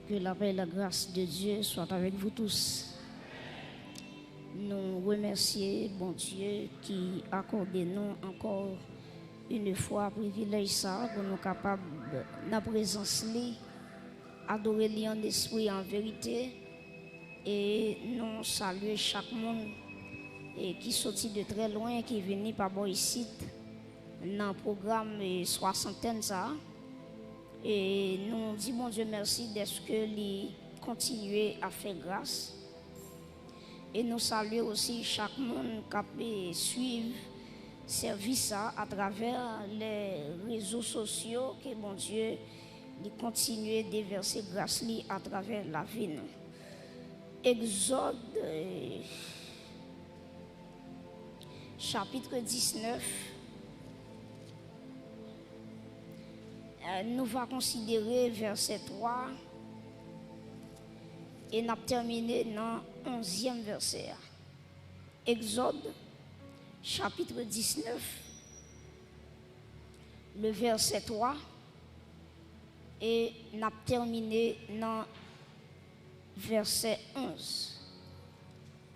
Que la paix et la grâce de Dieu soient avec vous tous. Nous remercions bon Dieu qui accorde nous encore une fois privilège ça pour nous capables dans présence li adorer lui en esprit en vérité et nous saluer chaque monde et qui sorti de très loin qui est venu par ici dans le programme soixantaine ça. Et nous disons bon Dieu merci d'être que lui continuer à faire grâce. Et nous saluons aussi chaque monde qui peut suivre service à travers les réseaux sociaux que bon Dieu lui continue de déverser grâce lui à travers la vie. Exode chapitre 19. Nous va considérer verset 3 et nous terminé dans 11e verset. Exode chapitre 19, le verset 3 et nous terminé dans verset 11.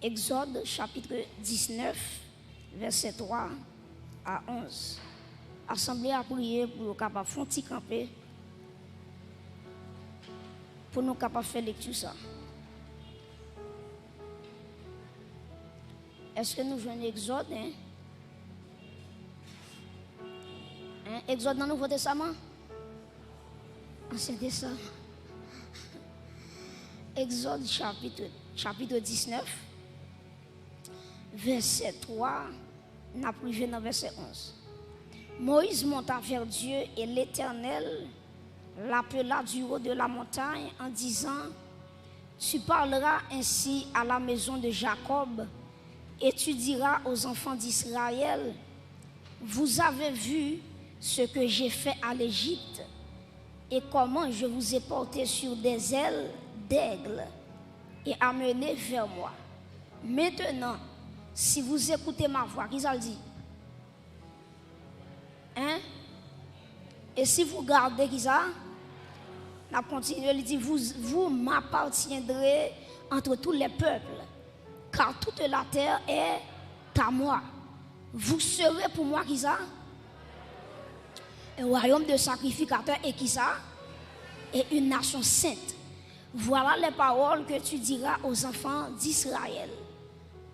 Exode chapitre 19, verset 3 à 11. Assemblée à prier pour nous capables de faire camper pour nous capables de faire lecture ça. Est-ce que nous jouons Exode Exode dans le Nouveau Testament? C'était ça. Exode chapitre 19 verset 3 n'a privé dans verset 11. Moïse monta vers Dieu et l'Éternel l'appela du haut de la montagne en disant: Tu parleras ainsi à la maison de Jacob et tu diras aux enfants d'Israël: Vous avez vu ce que j'ai fait à l'Égypte et comment je vous ai porté sur des ailes d'aigle et amené vers moi. Maintenant, si vous écoutez ma voix, qu'est-ce qu'elle dit? Et si vous gardez qui ça, on continue, il dit vous m'appartiendrez entre tous les peuples, car toute la terre est à moi. Vous serez pour moi qui ça? Un royaume de sacrificateurs et qui ça? Et une nation sainte. Voilà les paroles que tu diras aux enfants d'Israël.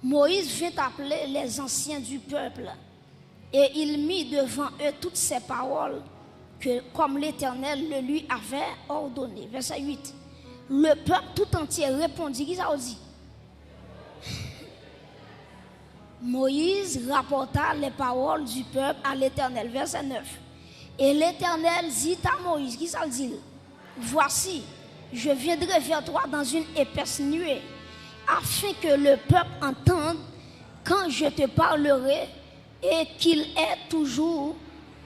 Moïse vint appeler les anciens du peuple. Et il mit devant eux toutes ces paroles que, comme l'Éternel le lui avait ordonné. Verset 8. Le peuple tout entier répondit. Qui ça dit? Moïse rapporta les paroles du peuple à l'Éternel. Verset 9. Et l'Éternel dit à Moïse. Qui ça dit? Voici, je viendrai vers toi dans une épaisse nuée, afin que le peuple entende quand je te parlerai et qu'il ait toujours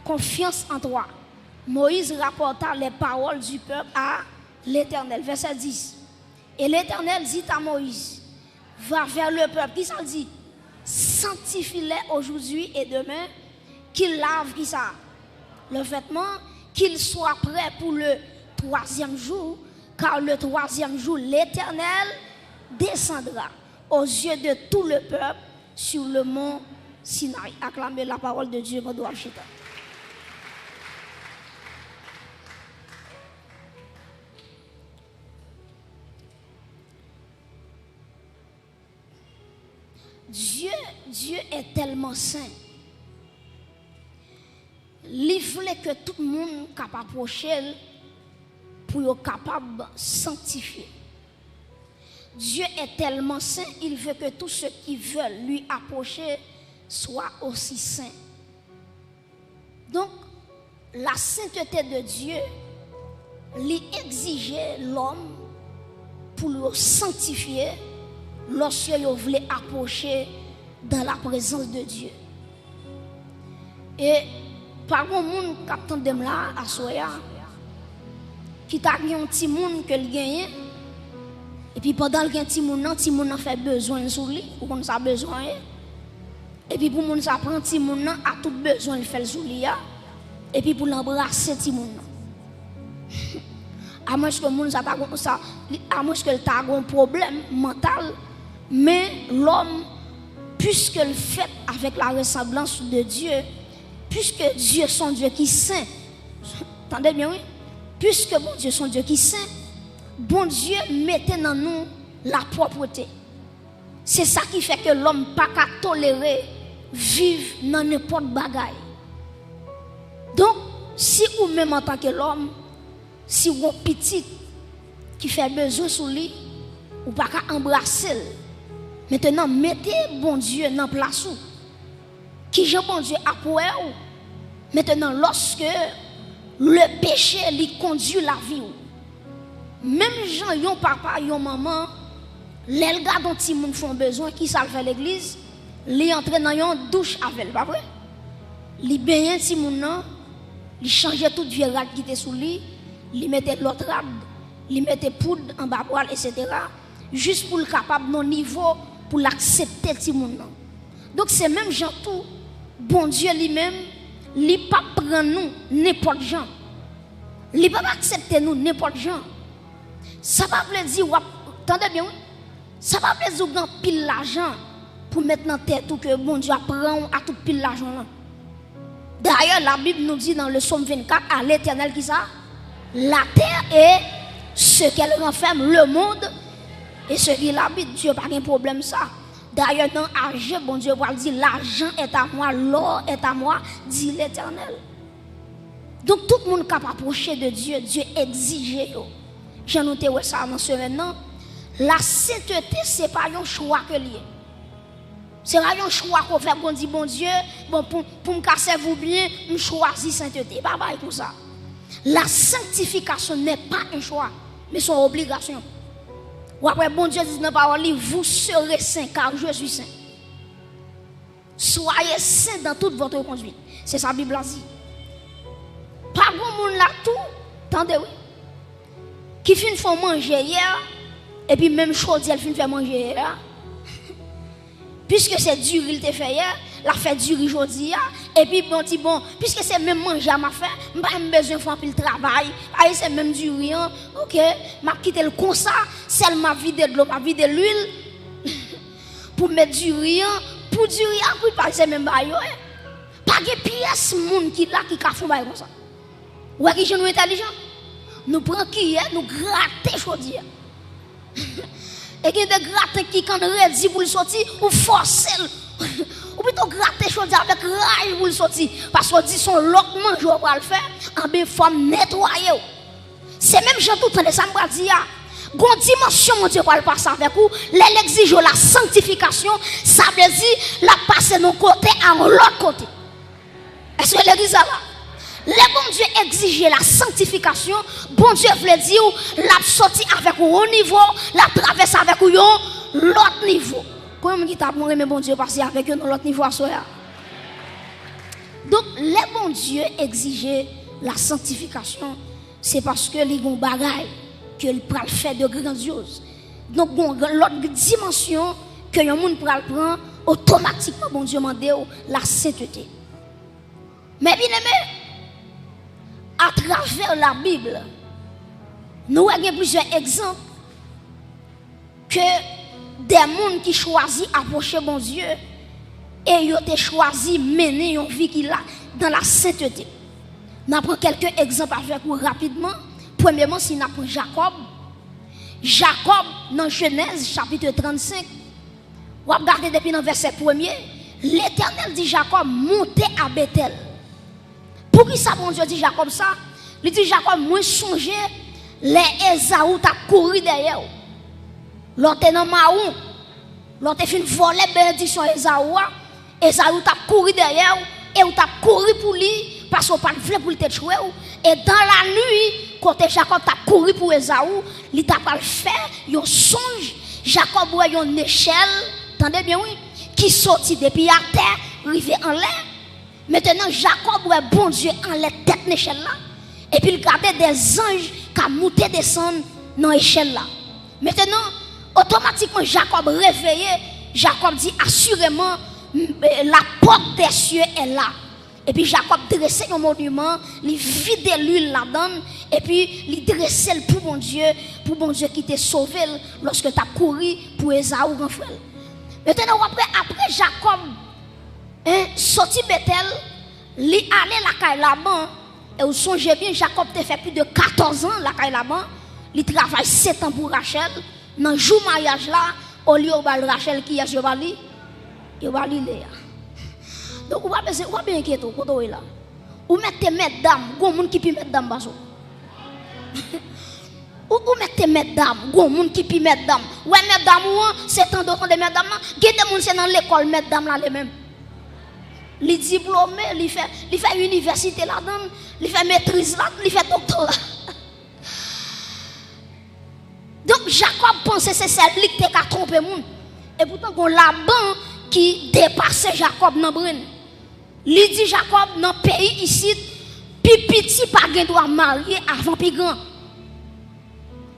confiance en toi. Moïse rapporta les paroles du peuple à l'Éternel. Verset 10. Et l'Éternel dit à Moïse: Va vers le peuple. Qui ça dit? Sanctifie-les aujourd'hui et demain, qu'ils lavent qui ça? Le vêtement, qu'ils soient prêts pour le 3e jour, car le 3e jour, l'Éternel descendra aux yeux de tout le peuple sur le mont Sinaï. Acclamez la parole de Dieu, mon doigt chita. Dieu est tellement saint. Il voulait que tout le monde capable d'approcher pour être capable de sanctifier. Dieu est tellement saint, il veut que tous ceux qui veulent lui approcher soient aussi saints. Donc, la sainteté de Dieu lui exigeait l'homme pour le sanctifier lorsqu'il voulait approcher dans la présence de Dieu. Et par mon monde qui attend là à Soya, qui t'a gagné un petit monde que il gagne, et puis pendant le petit monde fait besoin sur lui, ou qu'on a besoin, et puis pour monde ça prend petit monde a tout besoin il fait sur lui, et puis pour l'embrasser petit monde. à moins que monde ça à moins que tu as un problème mental, mais l'homme puisque le fait avec la ressemblance de Dieu, puisque Dieu son Dieu qui est saint, entendez bien oui, puisque bon Dieu son Dieu qui est saint, bon Dieu mettait dans nous la propreté. C'est ça qui fait que l'homme pas qu'à tolérer vivre dans n'importe bagaille. Donc si ou même en tant que l'homme, si vous avez petit qui fait besoin sous lui, ou pas qu'à embrasser. Maintenant mettez bon Dieu dans place où qui j'ai bon Dieu à pour vous. Maintenant lorsque le péché lui conduit la vie, même gens yon papa yon maman, les gars dont ti moun font besoin qui ça fait l'église, li entre dans yon douche avec, pas vrai? Li baigner ti moun nan, li changer toute vieux rad qui était sous lui, li mettait l'autre rad, li mettait poudre en bas poil etc. juste pour le capable non niveau pour l'accepter ti moun nan. Donc c'est même gens tout bon Dieu lui-même, li pas prend nous n'importe gens. Li pas accepter nous n'importe gens. Ça va veut dire attendez bien, ça va veut dire grand pile l'argent pour mettre dans tête tout que bon Dieu prend à tout pile l'argent là. D'ailleurs la Bible nous dit dans le psaume 24 à l'Éternel qui ça la terre et ce qu'elle renferme, le monde et ce qui l'habite. Dieu pas de problème ça. D'ailleurs dans Agé bon Dieu va dire l'argent est à moi, l'or est à moi, dit l'Éternel. Donc tout le monde capable d'approcher de Dieu, Dieu exige. J'ai noté ça dans ce maintenant. La sainteté, ce n'est pas un choix que lié. Ce n'est pas un choix qu'on fait pour dire bon Dieu, bon, pour me casser vous bien, je choisis sainteté. Pas comme ça. La sanctification n'est pas un choix, mais son obligation. Ou après, bon Dieu dit dans la parole, vous serez saints car je suis saint. Soyez saints dans toute votre conduite. C'est ça la Bible dit. Pas bon monde là tout, attendez oui. Qui fin font manger hier et puis même chose elle fin faire manger hier. Puisque c'est dur il te fait hier, la fait dur aujourd'hui et puis bon dit bon, puisque c'est même manger à ma fait, pas besoin de faire le travail, aïe c'est même du rien. OK, m'a quitter le comme ça, celle m'a vidé de l'eau, m'a vidé l'huile pour mettre du rien, pour du rien pour passer même bail. Pas de pièce monde qui là qui ka font bail comme ça. Ouais qui nous intelligent. Nous prenons qui nous gratter chaudière. Et qui de gratter qui quand redit pour le sortir ou forcer ou plutôt gratter chaudière avec rage pour le sortir parce qu'on dit son loquement je vais le faire en bien forme nettoyer. C'est même gens tout temps de ça me dire gon dimension mon Dieu va le passer avec vous, l'exige la sanctification, ça veut dire la passer d'un côté à l'autre côté. Est-ce que l'église là? Le bon Dieu exige la sanctification, bon Dieu veut dire la sortie avec vous au niveau, la traverse avec vous l'autre niveau. Comment qui t'a mais bon Dieu passer avec eux dans l'autre niveau à soi. Donc le bon Dieu exige la sanctification, c'est parce que les gon bagaille que il pral faire de grandiose. Donc l'autre dimension que un monde pral prendre automatiquement bon Dieu mande la sainteté. Mais bien aimé, à travers la Bible, nous avons plusieurs exemples que des gens qui choisissent approcher bon Dieu et ils ont choisi mener une vie qui là dans la sainteté. Nous prenons quelques exemples avec vous rapidement. Premièrement, si nous prenons Jacob. Jacob, dans Genèse chapitre 35, vous regardez depuis le verset 1er, l'Éternel dit Jacob, montez à Bethel. Pour qui ça, bon Dieu dit Jacob ça? Il dit Jacob, moi songer, les Esaou t'a couru derrière. L'autre dans Maou, l'autre fin voler bénédiction Esaou, Esaou t'a couru derrière et ou t'a couru pour lui parce qu'on pas voulu pour le tuer. Et dans la nuit, quand Jacob t'a couru pour Esaou, il t'a pas fait un songe. Jacob voit une échelle, attendez bien oui, qui sortit depuis la terre, arrivé en l'air. Maintenant, Jacob voit bon Dieu en la tête d'échelle là. Et puis il regardait des anges qui montaient descendre dans l'échelle là. Maintenant, automatiquement, Jacob réveillé. Jacob dit assurément, la porte des cieux est là. Et puis Jacob dressait un monument, il vidait l'huile là-dedans, et puis il dressait pour bon Dieu qui t'a sauvé lorsque tu as couru pour Esaü grand frère. Maintenant après Jacob sorti Bethel, il allait la caille là-bas, et vous songez bien, Jacob t'a fait plus de 14 ans la caille là-bas, il travaille 7 ans pour Rachel. Dans le jour mariage là, au lieu de Rachel qui est Léa. Donc, on va bien inquiéter quand on est là. Ou mettez mesdames, il y a des gens qui peuvent mettre dames. Ou mettez mesdames, il y a des gens qui peuvent mettre dames. Ouais, mesdames, c'est tant d'autres de mesdames. Il y a des gens qui sont dans l'école, mesdames là les mêmes. Les diplômés, il fait université là-dedans, il fait maîtrise là, il fait doctorat. Donc Jacob pensait c'est celle qui était trompé le monde. Et pourtant, on Laban qui dépassait Jacob dans le brin. Il dit Jacob dans le pays ici, puis petit pas doit marier avant plus grand.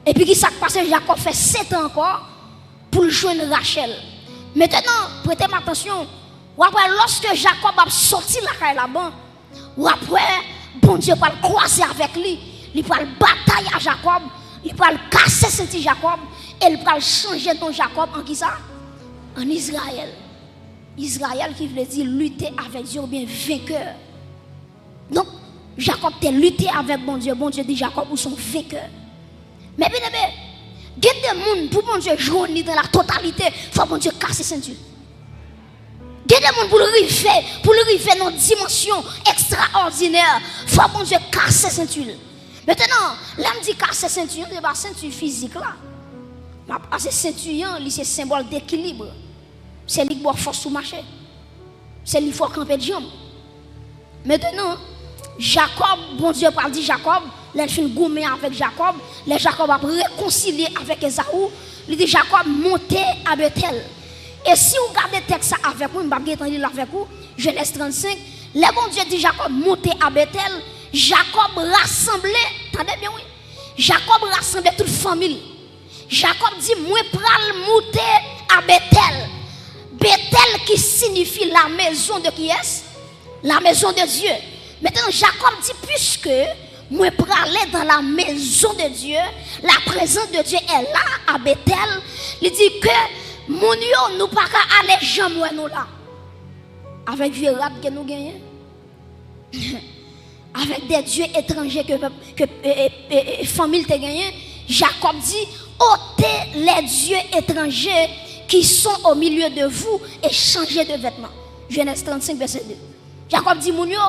Et puis qui s'est passé, Jacob fait 7 ans encore pour joindre Rachel. Maintenant, prêtez attention. Ou après, lorsque Jacob a sorti la caille là-bas, ou après, bon Dieu va le croiser avec lui, il va le batailler à Jacob, il va le casser ce Jacob, et il va changer ton Jacob en qui ça? En Israël. Israël qui veut dire lutter avec Dieu ou bien vainqueur. Donc, Jacob a lutté avec bon Dieu dit Jacob ou son vainqueur. Mais bien aimé, il y a des gens pour bon Dieu jouer dans la totalité, il faut bon Dieu casser ceinture. Il y a des gens pour le river dans une dimension extraordinaire, il faut bon Dieu casser ceinture. Maintenant, là me dit casser ceinture, c'est pas ceinture physique là. Parce que ceinture, c'est symbole d'équilibre. C'est lui qui doit force sous marché. C'est lui qui faut camper de jambes. Maintenant, Jacob, bon Dieu parle dit Jacob, il fait une gourmet avec Jacob, les Jacob a réconcilié avec Esaü, il dit Jacob monter à Bethel. Et si vous regardez le texte avec vous, je vais vous lire avec vous, Genèse 35, le bon Dieu dit Jacob monter à Bethel, Jacob rassemblait, attendez bien oui, Jacob rassemblait toute famille. Jacob dit moi pral monter à Bethel. Bethel qui signifie la maison de qui est? La maison de Dieu. Maintenant Jacob dit puisque moi pral aller dans la maison de Dieu, la présence de Dieu est là à Bethel, il dit que mon yo nous pas aller jamais nous là. Avec vieux rap que nous gagnons. Avec des dieux étrangers que famille te gagné, Jacob dit ôtez les dieux étrangers qui sont au milieu de vous et changez de vêtements. Genèse 35 verset 2. Jacob dit mon yo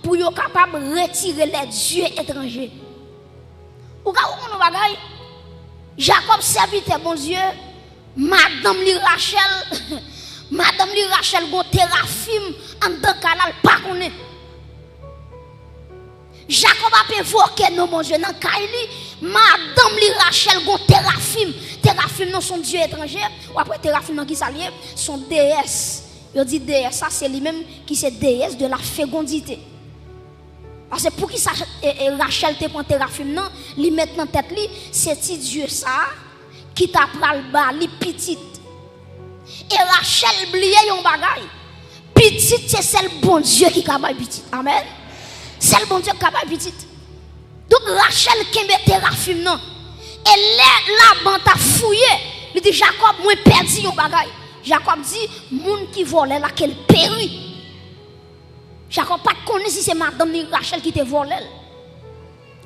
pour yo capable retirer les dieux étrangers. Ou ka ou nous bagay Jacob serviteur bon Dieu, madame li Rachel madame li Rachel go Téraphim en dans canal pas connaît. Jacob a évoqué non mon Dieu dans Kaili, madame li Rachel go Téraphim. Téraphim non son dieu étranger ou après Téraphim qui s'allie son déesse. Il dit déesse ça c'est lui-même qui c'est déesse de la fécondité. Parce que pour qui ça Rachel te prend Téraphim non, li met dans tête li, c'est ti dieu ça qui t'a pral ba li petite. Et Rachel oublié yon bagay. Petite c'est celle bon Dieu qui capable petite. Amen. C'est le bon Dieu qui capable petite. Donc Rachel kembe Téraphim non. Et là ban t'a fouillé. Il dit Jacob moi perdu yon bagay. Jacob dit moun qui volait là qu'elle périt. Jacob pas connaît si c'est madame Rachel qui te volé.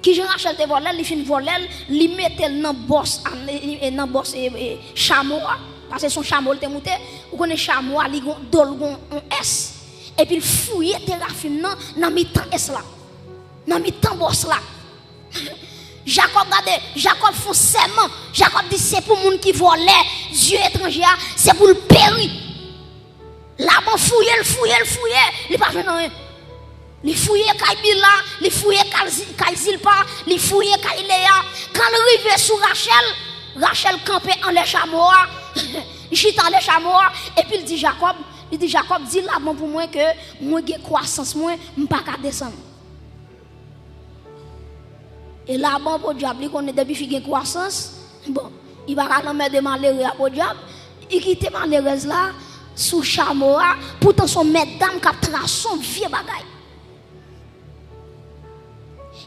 Qui Jean Rachel te volé, il fin volé, il mettait dans boss chameau parce que son chameau te monté, ou connaît chameau li gon dolgon un S et puis il fouillait Téraphim dans mi-temps S là. Dans mi-temps boss là. Jacob regardez, Jacob font serment. Jacob dit c'est pour moun qui volait Dieu étranger, c'est pour le périr. Là-bas fouiller, il pas fait rien. Il fouillait Kaibila, il fouillait Kaizilpa, il fouillait Kailéa. Quand il arrive sur Rachel campait en les chameaux, il chita en les chameaux, et puis il dit Jacob, dis là-bas pour moi que moi j'ai croissance, moi je ne peux pas descendre. Et là-bas pour diable, il connaît depuis qu'il y a croissance, bon, il va aller mettre des malheureux pour diable, il quitte malheureuse là, sous chameau, pourtant son maître dame qui a tracé son vieux bagaille.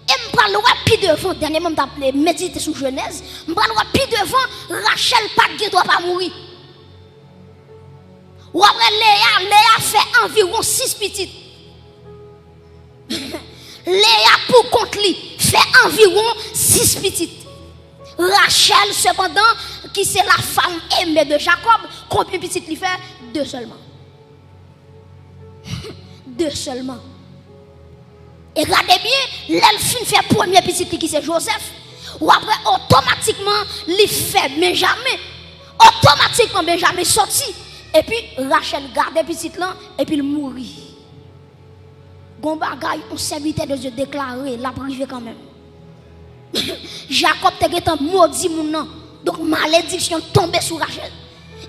Et je prends le plus devant, dernièrement, je méditer sur Genèse, je prends le plus devant, Rachel pas de droit pas mourir. Ou après Léa fait environ 6 petites. Léa pour contre lui fait environ 6 petites. Rachel cependant, qui c'est la femme aimée de Jacob, combien de petites lui fait? 2 seulement. 2 seulement. Et regardez bien, l'elfine fait premier petit qui c'est Joseph. Ou après, automatiquement, il fait Benjamin. Automatiquement, Benjamin sorti. Et puis, Rachel garde petit là, et puis il mourit. Gon bagay, on serviteur de Dieu déclaré, la privé quand même. Jacob te un maudit mon nom. Donc, malédiction tombée sur Rachel.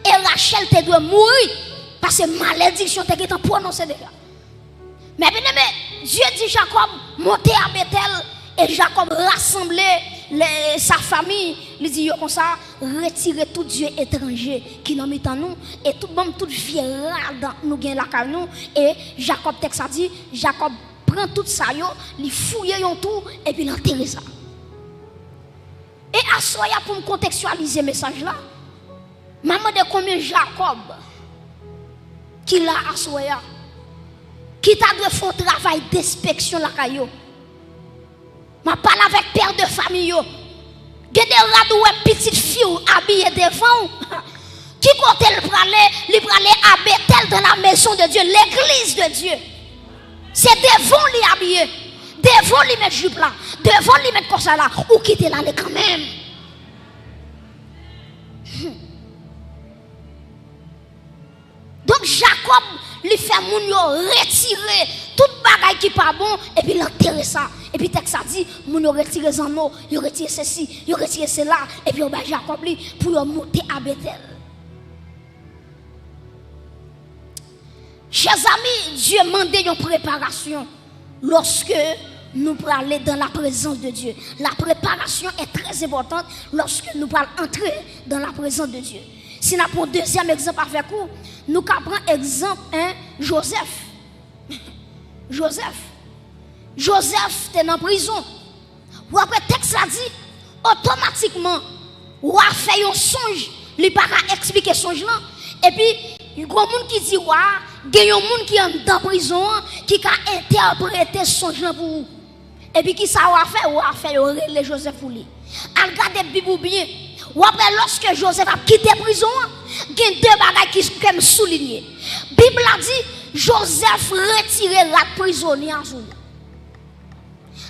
Et Rachel te doit mourir. Parce que malédiction te prononcée déjà. Mais bien aimé, Dieu dit Jacob, montez à Bethel. Et Jacob rassemblait sa famille. Il dit comme ça, retirez tout Dieu étranger qui nous met en nous. Et tout bon, toute fière nous gagne la caille nous. Et Jacob texte a dit, Jacob prend tout ça, il fouille tout et puis il enterre ça. Et à soya pour me contextualiser le message là, maman de combien Jacob qui l'a à soya, qui t'a dû faire un travail d'inspection la caillou. Ma parle avec père de famille yo. Gade radou petite fille habillée devant. Qui côté le praler à Bethel dans la maison de Dieu, l'église de Dieu. C'est devant lui habillé. Devant lui mettre jupe là, devant lui mettre comme ça là, ou quitter là quand même. Donc Jacob lui fait moun yo retirer toute bagaille qui pas bon et puis l'enterrer ça. Et puis texte a dit moun yo retirer les anneaux, yo retirer ceci, yo retirer cela et puis on va Jacob lui pour monter à Bethel. Chers amis, Dieu mande une préparation lorsque nous parlons dans la présence de Dieu. La préparation est très importante lorsque nous parlons entrer dans la présence de Dieu. Si nous prenons deuxième exemple avec vous, nous prenons exemple Joseph. Joseph était en prison. Ou après le texte a dit, automatiquement, ou a fait un songe, il n'a pas expliquer songe là. Et puis, il y a des gens qui disent, il y a des gens qui sont dans la prison, qui ont interprété songe là pour vous. Et puis, qui ça a fait, le Joseph pour lui. Regardez la Bible bien. Ou après, lorsque Joseph a quitté la prison, il y a 2 bagages qui sont soulignés. La Bible a dit, Joseph retiré la prisonnière.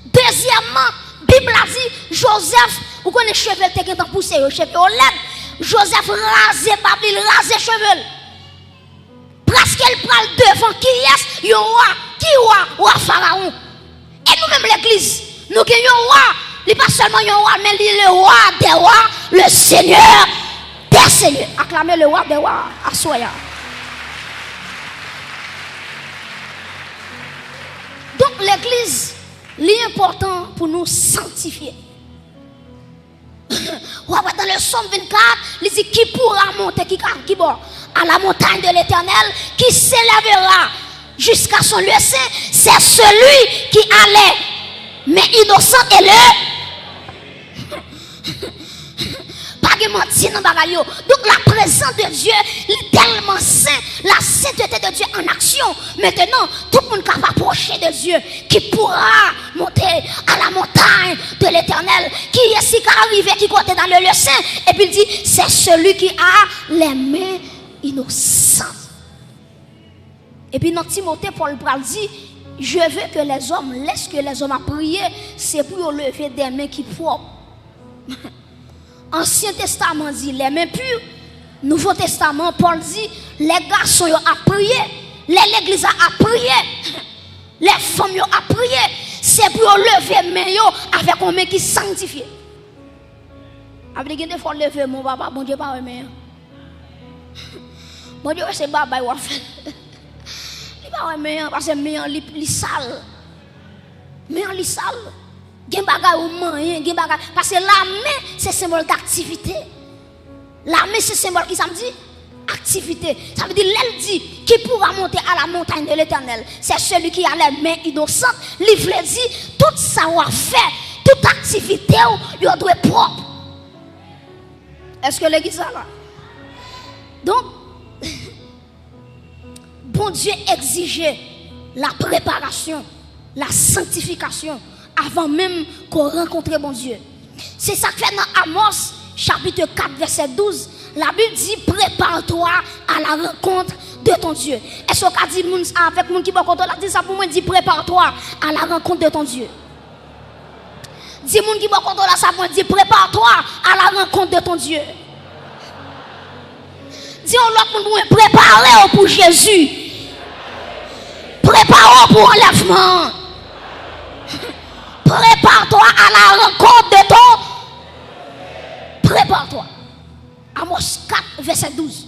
Deuxièmement, la Bible a dit, Joseph, vous connaissez les cheveux qui sont poussés, les cheveux au lèvres. Joseph rasé Babli, rasé cheveux. Presque il prend devant qui est, le roi, roi Pharaon. Et nous-mêmes l'église, nous avons un roi. Il n'est pas seulement un roi, mais il est le roi des rois, le Seigneur des seigneurs. Acclamez le roi des rois à Soya. Donc l'église, l'important pour nous sanctifier. Dans le psaume 24, il dit qui pourra monter, qui à la montagne de l'Éternel, qui s'élèvera jusqu'à son lieu saint, c'est celui qui allait, mais innocent et le. Pas de mentir dans bagaille. Donc la présence de Dieu est tellement saint, la sainteté de Dieu en action. Maintenant, tout le monde qui va approcher de Dieu, qui pourra monter à la montagne de l'Éternel, qui est ici qui arrivé, qui côté dans le lieu saint, et puis il dit, c'est celui qui a les mains innocentes. Et puis dans Timothée, Paul dit, je veux que les hommes laissent que les hommes à prier, c'est pour lever des mains qui propres. Ancien Testament dit les mains pures. Nouveau Testament, Paul dit les garçons ont prié, l'église a prié, les femmes ont prié. C'est pour lever les mains avec un main qui sanctifié. Après, il faut lever mon papa, bon Dieu, pas main. Bon Dieu, c'est baba, il va faire. Il va pas main, parce que main, il sale. Main, il sale. Parce que la main, c'est symbole d'activité. La main, c'est symbole qui ça me dit? activité. Ça veut dire, elle dit, qui pourra monter à la montagne de l'Éternel? C'est celui qui a les mains innocentes. Livre dit, tout savoir-faire, toute activité, il doit être propre. Est-ce que l'église est là? Donc, bon Dieu exigeait la préparation, la sanctification, avant même qu'on rencontre bon Dieu. C'est ça que fait dans Amos, chapitre 4, verset 12. La Bible dit, prépare-toi à la rencontre de ton Dieu. Est-ce qu'on dit avec mon qui va contre la dit ça pour moi, dit prépare-toi à la rencontre de ton Dieu. Dis mon qui va contre la ça pour moi, dit prépare-toi à la rencontre de ton Dieu. Dis on l'autre monde, préparez pour Jésus. Préparez pour enlèvement. Prépare-toi à la rencontre de ton. Prépare-toi. Amos 4, verset 12.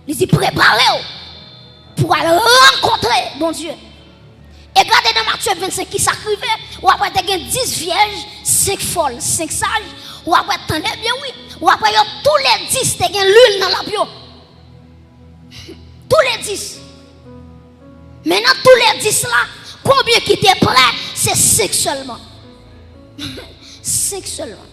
Il dit préparez-vous pour aller rencontrer bon Dieu. Et regardez dans Matthieu 25 qui s'acrivait, ou après tu as 10 vierges, 5 folles, 5 sages, ou après tu as bien oui, ou après tous les 10 tu as l'huile dans la bio. Tous les 10. Maintenant tous les 10 là, combien qui étaient prêts? C'est 5 seulement. 5 seulement.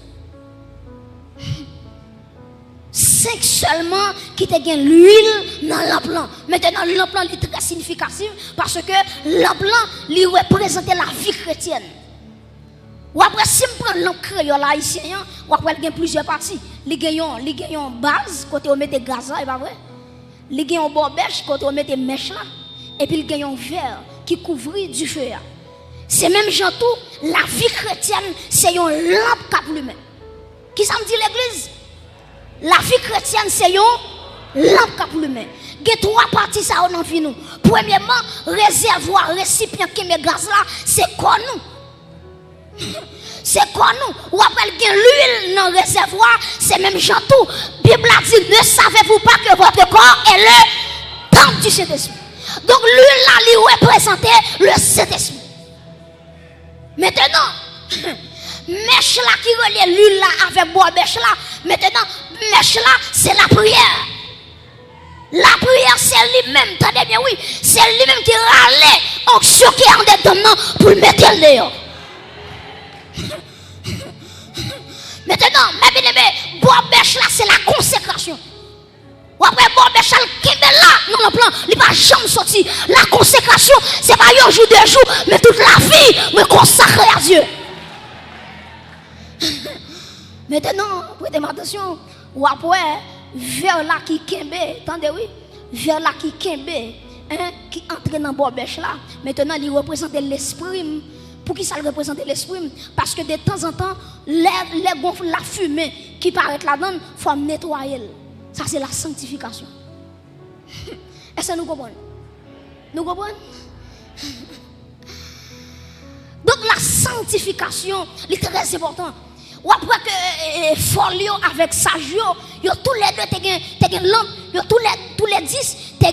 5 seulement qui te gagne l'huile dans l'emplant. Maintenant, l'emplant est très significatif parce que l'emplant lui représente la vie chrétienne. Ou après, si on prend l'encre haïtien, ou après, il y a plusieurs parties. Il y a une base, côté on met des gaz là, et pas vrai? Il y a un bobèche, côté on met des mèches là. Et puis il y a un verre qui couvre du feu. C'est même gens tout, la vie chrétienne, c'est une lampe qui allume. Qui ça me dit l'église? La vie chrétienne, c'est une lampe qui allume. Il y a 3 parties ça dans vie nous. Premièrement, réservoir, récipient qui met gaz là, c'est quoi nous? C'est quoi nous? Ou après il y a l'huile dans le réservoir, c'est même gens tout. Bible a dit, ne savez-vous pas que votre corps est le temple du Saint-Esprit? Donc l'huile là, lui représentait le Saint-Esprit. Maintenant, mèche là qui relie l'huile là avec bois mèche là. Maintenant, mèche là, c'est la prière. La prière, c'est lui-même, attendez bien, oui, c'est lui-même qui râlait onction qui est en dedans pour le mettre le dehors. Maintenant, mes bien-aimés, bois mèche là, c'est la consécration. Ou après, bon, Béchal, qui est là, non, le plan, il ne va jamais sortir. La consécration, ce n'est pas un jour, 2 jours, mais toute la vie, me consacrer à Dieu. Maintenant, prêtez attention, ou après, vers là qui kembe, attendez, oui, vers là qui kembe, hein, qui entre dans bon bêche là, maintenant, il représente l'esprit. Pour qui ça représente l'esprit? Parce que de temps en temps, les gonfles, la fumée qui paraît là-dedans, il faut nettoyer. Ça, c'est la sanctification. Est-ce que nous comprenons? Nous comprenons? Donc, la sanctification est très importante. Ou après que folio avec sagio, tous les deux, tu as une lampe, tous les 10, tu as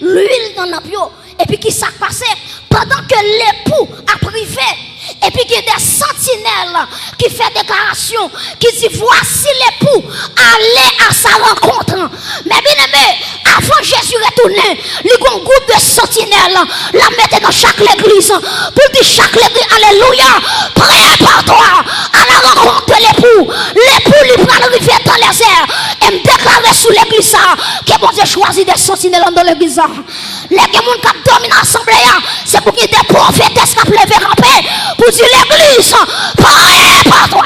l'huile dans la lampe. Et puis, qui s'est passé? Pendant que l'époux a privé, et puis qu'il y a des sentinelles qui font déclaration, qui dit voici l'époux, allez à sa rencontre. Mais bien aimé, avant Jésus retourner, il y a un groupe de sentinelles, la mettre dans chaque église, pour dire chaque église, alléluia, prépare-toi à la rencontre de l'époux. L'époux lui prend le rivière dans les airs, et me déclarer sous l'église que bon Dieu choisit des sentinelles dans l'église. Les gens qui dominent l'assemblée, c'est pour qu'il y ait des prophétesses qui peuvent lever ramper pour dire l'église, prépare-toi.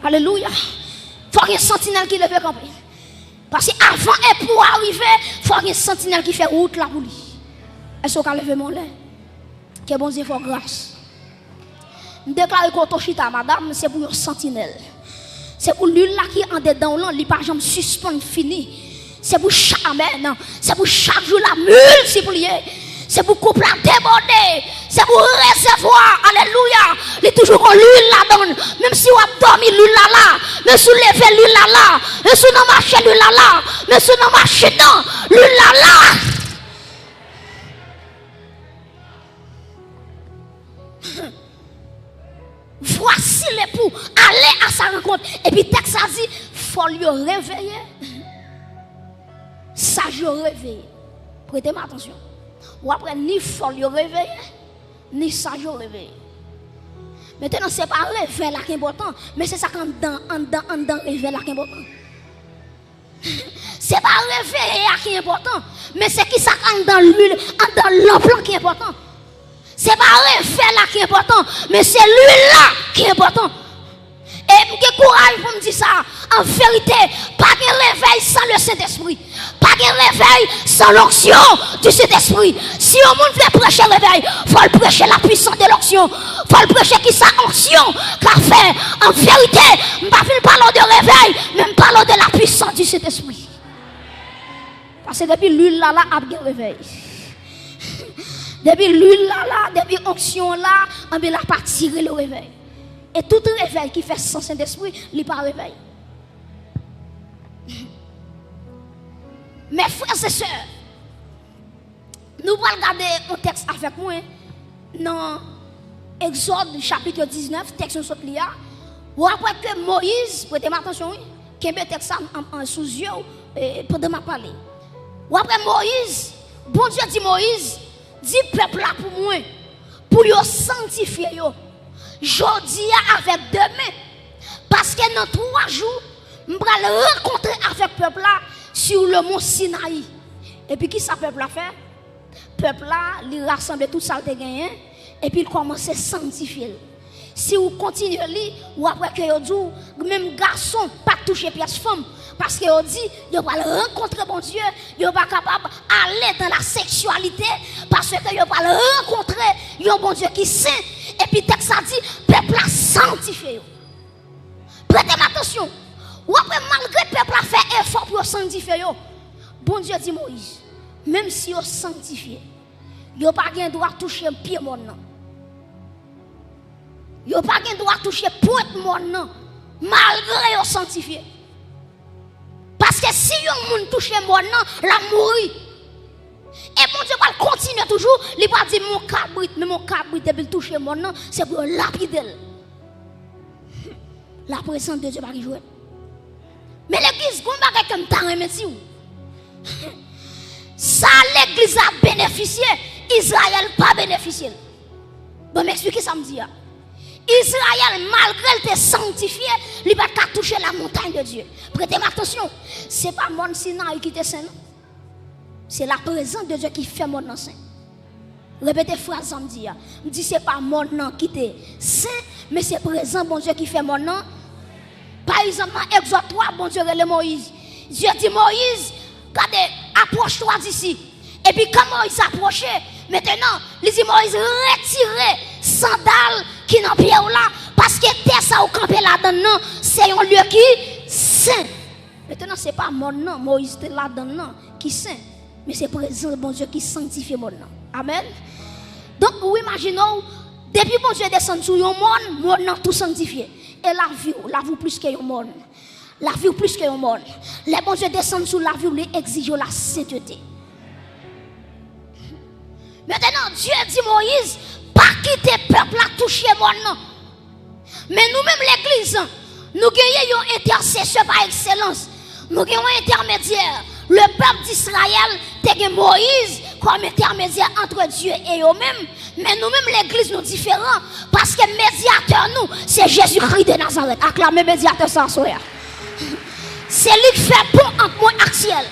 Alléluia. Il faut qu'il y ait un sentinelle qui lève ramper. Parce qu'avant et pour arriver, il faut qu'il y ait un sentinelle qui fait route là pour lui. Est-ce qu'on peut lever mon lait? Que bon Dieu fasse grâce. Je déclare que Toshita, madame, c'est pour un sentinelle. C'est pour lui là qui est en dedans, là, il pas jamais suspendre fini. C'est pour chaque amen, c'est pour chaque jour la multiplier. C'est pour couper la déborder. C'est pour recevoir. Alléluia. Il est toujours l'huile là-dedans. Même si on a dormi l'huile là-là. Même si on lève l'huile là-là. Même si on a marché l'huile là-là. Même si on a marché dans l'huile là-là. Voici l'époux. Allez à sa rencontre. Et puis texte a dit, il faut lui réveiller. sage réveillé. Prêtez-moi attention. Ou après, ni folle réveillé, ni sage réveillé. Maintenant, ce n'est pas réveil là qui est important, mais c'est ça qu'en dedans réveil là qui est important. Ce n'est pas réveil là qui est important, mais c'est qui ça dans l'huile, dans l'emploi qui est important. Ce n'est pas réveil là qui est important, mais c'est l'huile là qui est important. Et j'ai courage pour me dire ça. En vérité, pas de réveil sans le Saint-Esprit. Pas de réveil sans l'onction du Saint-Esprit. Si on monde veut prêcher le réveil, il faut le prêcher la puissance de l'onction. Il faut le prêcher qui sa onction. Car fait, en vérité, je ne parle pas de réveil, mais je parle de la puissance du Saint-Esprit. Parce que depuis l'huile là, a de réveil. Depuis l'huile là, depuis l'onction là, on va pas tirer le réveil. Et tout réveil qui fait sans Saint-Esprit, il n'est pas réveil. Mes frères et sœurs, nous allons regarder un texte avec moi dans Exode chapitre 19, texte sur l'IA. Ou après que Moïse, prêtez attention, qui a mis le texte en sous yeux pendant ma parler. Ou après Moïse, bon Dieu dit Moïse, dit peuple là pour moi, pour yo sanctifier yo. Jodi avec demain, parce que dans 3 jours, je vais rencontrer avec le peuple là sur le mont Sinaï. Et puis, qui ça peuple a fait? Le peuple là, il rassemble tout ça qu'il a gagné, et puis il commence à sanctifier. Si vous continuez à lire, ou après que vous dites, même garçon, pas toucher pièce femme, parce que vous dites, vous va rencontrer bon Dieu, vous n'êtes pas capable d'aller dans la sexualité, parce que vous va rencontrer un bon Dieu qui est saint. Et puis, texte ça dit, peuple a sanctifié. Prêtez attention. Ou après, malgré le peuple a fait effort pour sanctifier, bon Dieu dit Moïse, même si vous sanctifié, vous n'avez pas le droit de toucher un pied mon nom. Vous n'avez pas le droit de toucher pointe mon nom, malgré vous sanctifié. Parce que si vous touchez mon nom, la mourir. Et mon Dieu va continuer toujours, il va dire mon cabrit, mais mon cabrit, depuis toucher mon nom, c'est pour lapider. La présence de Dieu va y jouer. Mais l'église, comment va comme t'as remercié? Ça, l'église a bénéficié, Israël pas bénéficié. Bon, m'expliquez ça me dit. Israël, malgré le sanctifié, il va pas toucher la montagne de Dieu. Prêtez attention, ce n'est pas mon Sinaï qui est saint. C'est la présence de Dieu qui fait mon nom saint. Répétez phrase samedi. Je dis c'est pas mon nom qui est saint, mais c'est présent bon Dieu qui fait mon nom. Par exemple, dans Exode 3, bon Dieu relève Moïse. Dieu dit Moïse, regardez, approche-toi d'ici. Et puis quand Moïse s'approchait, maintenant, il dit Moïse, retirez sandales qui n'ont pied là, parce que terre ça au campé là-dedans, c'est un lieu qui est saint. Maintenant, ce n'est pas mon nom, Moïse est là-dedans qui est saint. Mais c'est présent bon Dieu qui sanctifie mon nom. Amen. Donc, vous imaginez, depuis bon Dieu descend sur le monde, mon nom tout sanctifié. Et la vie plus que le monde. La vie plus que le monde. Les bon Dieu descend sur la vie, il exige la sainteté. Maintenant, Dieu dit Moïse, pas quitter le peuple à toucher mon nom. Mais nous-mêmes, l'église, nous gagnons un intercesseur par excellence. Nous gagnons un intermédiaire. Le peuple d'Israël, c'est Moïse comme intermédiaire entre Dieu et eux-mêmes. Mais nous-mêmes, l'église, nous différents. Parce que médiateur, nous, c'est Jésus-Christ de Nazareth. Acclamez médiateur sans sourire. C'est lui qui fait pont entre moi et ciel.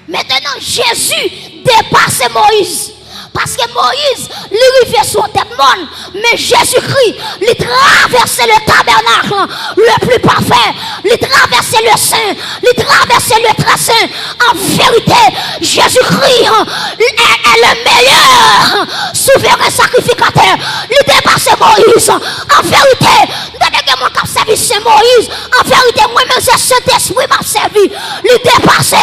Maintenant, Jésus dépasse Moïse. Parce que Moïse, lui, fait son tête monde, mais Jésus-Christ, lui traversait le tabernacle le plus parfait, lui traversait le saint, lui traversait le très saint. En vérité, Jésus-Christ est le meilleur souverain sacrificateur. Lui dépassait Moïse. En vérité, mon cap servi c'est Moïse. En vérité, moi-même, c'est Saint-Esprit m'a servi. Lui dépasser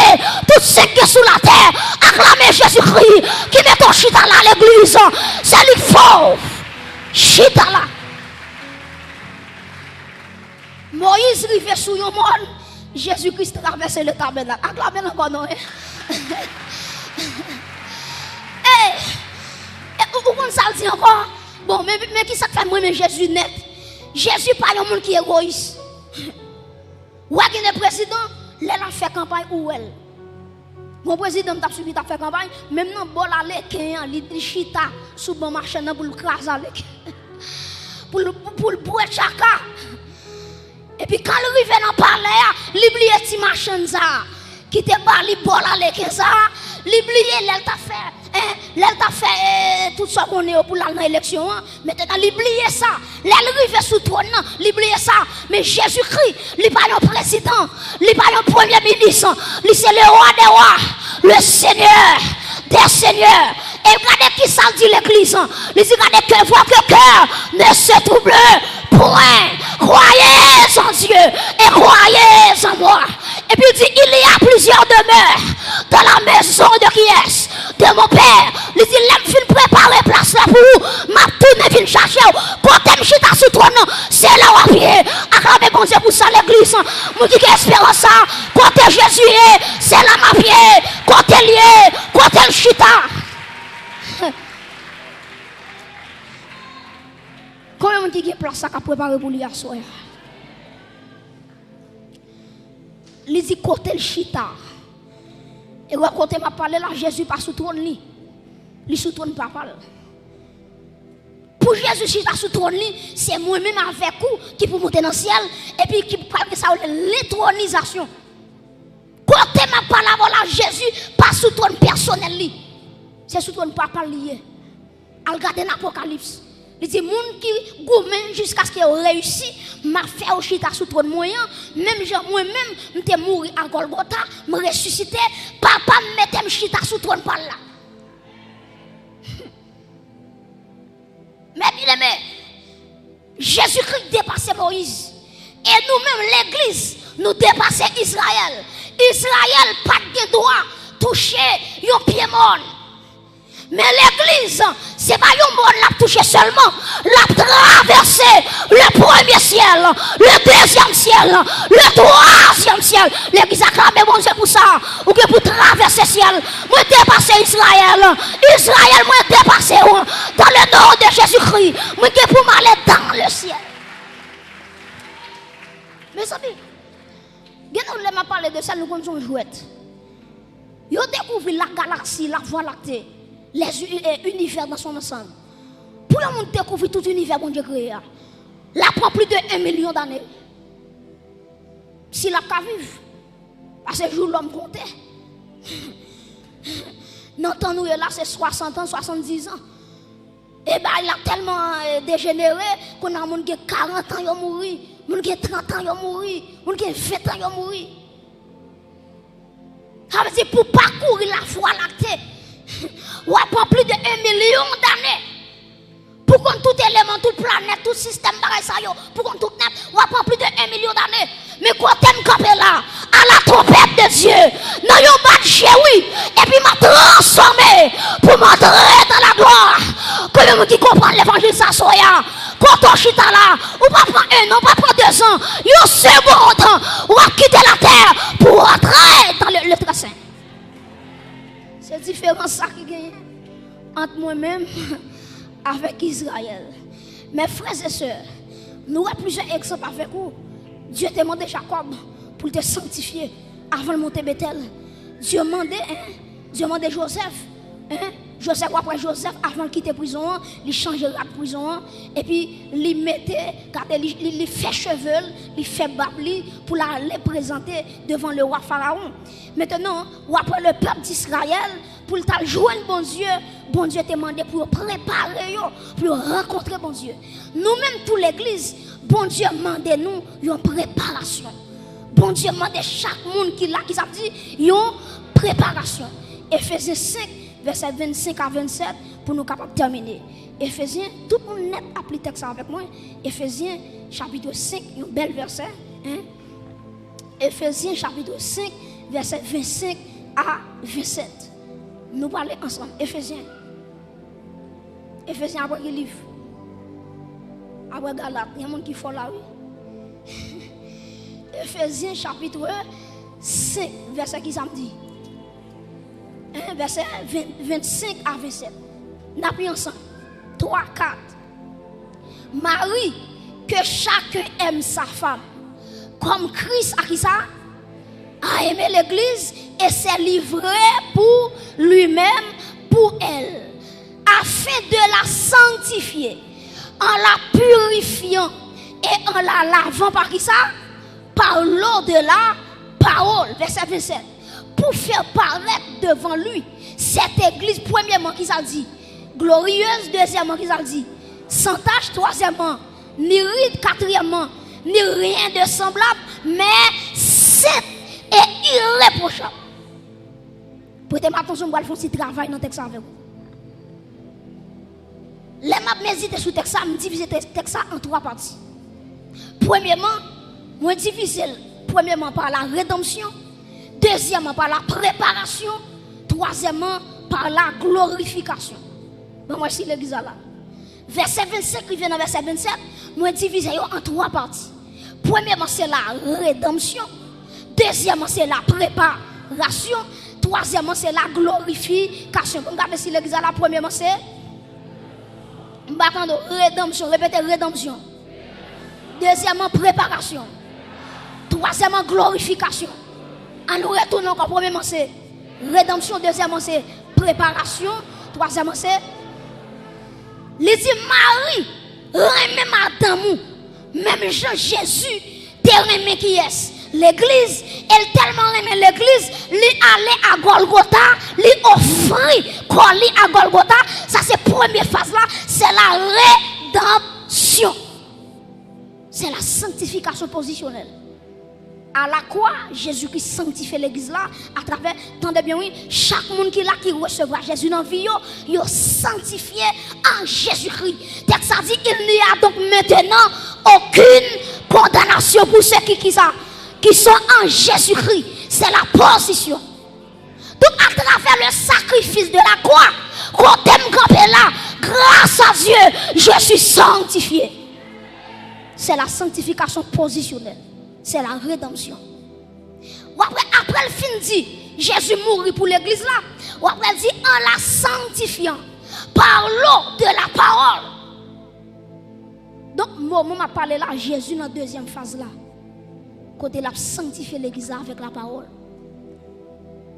tout ce qui est sous la terre. Acclamer Jésus-Christ qui met ton chita là à l'église. C'est lui qui faut. Chita là. Moïse arrivait sous le monde. Jésus-Christ traversait le tabernacle. Acclamer encore non. Où on ça dit encore? Bon, mais qui ça fait moi-même Jésus net? Jésus pas un monde qui est égoïste. Ou a le président, Elle a fait campagne où elle. Mon président t'a suivi t'a fait campagne, même dans bol aller Kenyan, li chita sous bon marché pour le craser avec. Pour le boire chaka. Et puis quand il arrive dans palais, l'oublier ti machin ça qui te pas li bol aller que ça, l'oublier elle t'a fait tout ça qu'on est pour l'élection, maintenant l'oublier ça, l'arriver sous trône, l'oublier ça, mais Jésus-Christ, il n'est pas un président, il n'est pas un premier ministre, il c'est le roi des rois, le Seigneur des seigneurs. Et regardez qui ça dit l'église, il dit regardez que votre cœur ne se trouble point, croyez en Dieu et croyez en moi. Et puis il dit il y a plusieurs demeures dans la maison de qui est de mon père. Il dit l'aime fin préparer place là pour vous, m'a tourné vin chercher quand me chita sous trône, c'est là où à pied. Acclamez bon Dieu pour ça l'église. Moi qui espérance ça, quand Jésus est, c'est là ma pied, quand elle est, quand elle chita. Combien de gens qui place ça qu'à préparer pour lui à soir? Il dit côté le chita. Et quand m'a parlé là, Jésus pas sous trône li. Il sous trône papa. Pour Jésus chita sous trône li, c'est moi-même avec vous qui pour monter dans le ciel et puis qui parle que ça l'étronisation. Quand m'a parlé là, Jésus pas sous trône personnel li. C'est sous trône papa lié. Al regarder l'Apocalypse. Il dit, moun qui gourmand jusqu'à ce qu'il réussi, m'a fait au chita sous trône moyen, même moi-même, m'étais mouru à Golgotha, me ressuscité, papa m'était chita sous trône par là. Mais bien aimé, Jésus-Christ dépassait Moïse. Et nous-mêmes, l'église, nous dépassons Israël. Israël, pas de droit, toucher un pied mort. Mais l'église, c'est pas un monde l'a touché seulement, l'a traversé le premier ciel, le deuxième ciel, le troisième ciel. L'église a clamé bon Dieu pour ça, ou que pour traverser le ciel. Moi dépasser Israël, Israël moi dépasser dans le nom de Jésus-Christ. Moi que pour m'aller dans le ciel. Mes amis, nous m'a parlé de ça, nous connaissons jouette. Ils ont découvert la galaxie, la voie lactée. Les univers dans son ensemble. Pour le monde découvrir tout l'univers bon Dieu créé, là prend plus de 1 million d'années. Si la qu'à vivre, à ce jour l'homme comptait. Dans temps nous là c'est 60 ans, 70 ans. Et bien il a tellement dégénéré qu'on a monde qui 40 ans il mourir, monde qui 30 ans il mourir, monde qui 20 ans il mourir. Ça veut dire pour parcourir la voie lactée. Ou après plus de 1 million d'années pour qu'on tout élément, toute planète, tout système pour qu'on tout net, ou après plus de 1 million d'années. Mais quand t'aimes camper là, à la trompette de Dieu, dans yon bat oui, et puis m'a transformé pour m'entrer dans la gloire. Que le monde qui comprend l'évangile ça soit, quand on chita là, ou pas prendre 1 an, pas prendre 2 ans, yon second temps, ou va quitter la terre pour entrer dans le très saint. C'est différent ça qui gagne entre moi-même avec Israël. Mes frères et sœurs, nous avons plusieurs exemples avec vous. Dieu t'a demandé Jacob pour te sanctifier avant de monter Bethel. Dieu demandait Joseph. Joseph après Joseph, avant de quitter la prison, il changeait la prison et puis il mettait, il fait cheveux, il fait babli pour les présenter devant le roi Pharaon. Maintenant, après le peuple d'Israël, pour le jouer bon Dieu t'a demandé pour préparer, pour rencontrer bon Dieu. Nous-mêmes, toute l'église, bon Dieu demande nous une préparation. Bon Dieu demande chaque monde qui l'a, qui ça dit, une préparation. Éphésiens 5, verset 25 à 27, pour nous capables de terminer. Éphésiens, tout le monde net applique texte avec moi. Éphésiens, chapitre 5, un bel verset. Éphésiens, chapitre 5, verset 25 à 27. Nous parlons ensemble. Éphésiens. Éphésiens après le livre. Après Galate, il y a des gens qui font là, oui. Éphésiens, chapitre 5, verset qui ça me dit. Verset 25 à 27. Nous apprenons ensemble. 3, 4. Marie, que chacun aime sa femme, comme Christ a qui ça a aimé l'église et s'est livré pour lui-même, pour elle, afin de la sanctifier, en la purifiant et en la lavant par qui ça? Par l'eau de la parole, verset 27. Pour faire paraître devant lui cette église, premièrement, qui ça dit? Glorieuse, deuxièmement, qui ça dit? Sans tache, troisièmement, ni ride, quatrièmement, ni rien de semblable, mais sainte et irréprochable. Prêtez attention, je vais faire un petit travail dans le texte avec vous. Les maps méditer sur le texte, je divise le texte en trois parties. Premièrement, je divise premièrement par la rédemption, deuxièmement par la préparation, troisièmement par la glorification. Bon, moi, c'est l'église là. Verset 25, qui vient dans verset 27, je divise en trois parties. Premièrement, c'est la rédemption. Deuxièmement, c'est la préparation. Troisièmement, c'est la glorification. Regardez si l'église là, premièrement, c'est rédemption. Répétez rédemption. Deuxièmement, préparation. Troisièmement, glorification. En nous retournant encore, premièrement, c'est rédemption. Deuxièmement, c'est préparation. Troisièmement, c'est. Les dit Marie, remet madame, même Jean Jésus, te remet qui est. L'église, elle tellement aimé l'église, lui allait à Golgotha, lui offrir colis à Golgotha. Ça c'est la première phase là, c'est la rédemption. C'est la sanctification positionnelle. À la croix, Jésus-Christ sanctifie l'église là, à travers, tendez bien oui, chaque monde qui là qui recevra Jésus dans la vie, il est sanctifié en Jésus-Christ. Texte ça dit, il n'y a donc maintenant aucune condamnation pour ceux qui sont en Jésus-Christ. C'est la position. Donc à travers le sacrifice de la croix, quand t'aimes camper là, grâce à Dieu, je suis sanctifié. C'est la sanctification positionnelle. C'est la rédemption. Ou après le fin dit, Jésus mourit pour l'église là. Ou après dit, en la sanctifiant par l'eau de la parole. Donc, moi, m'a parlé là, Jésus dans la deuxième phase là. Côté il a sanctifié l'église avec la parole.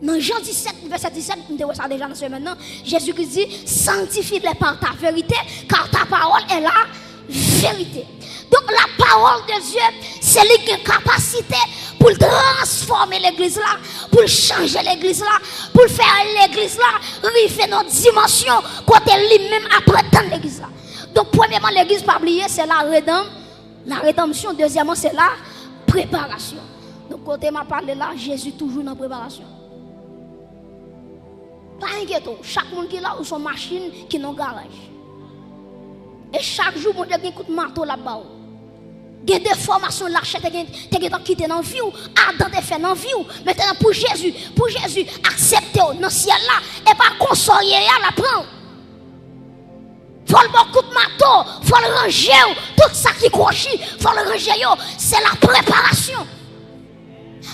Dans Jean 17, verset 17, nous devons ça déjà dans ce maintenant. Jésus qui dit, sanctifie-les par ta vérité, car ta parole est la vérité. Donc la parole de Dieu, c'est lui qui a une capacité pour transformer l'église là, pour changer l'église là, pour faire l'église là, river notre dimension, côté lui-même après tant l'église là. Donc premièrement, l'église pas oublier, c'est la rédemption. Deuxièmement, c'est la préparation. Donc côté m'a parlé là, Jésus toujours dans la préparation. Pas inquiète, chaque monde qui est là ou son machine qui est dans le garage. Et chaque jour, mon Dieu, il y a un coup de marteau là-bas. Il y a des formations là, tu as quitté dans la vie, Adam te fait dans la vie. Maintenant, pour Jésus, accepter dans le ciel là, et pas consoler à la prendre. Il faut le bon coup de marteau, il faut le ranger, tout ça qui croche, il faut le ranger. C'est la préparation.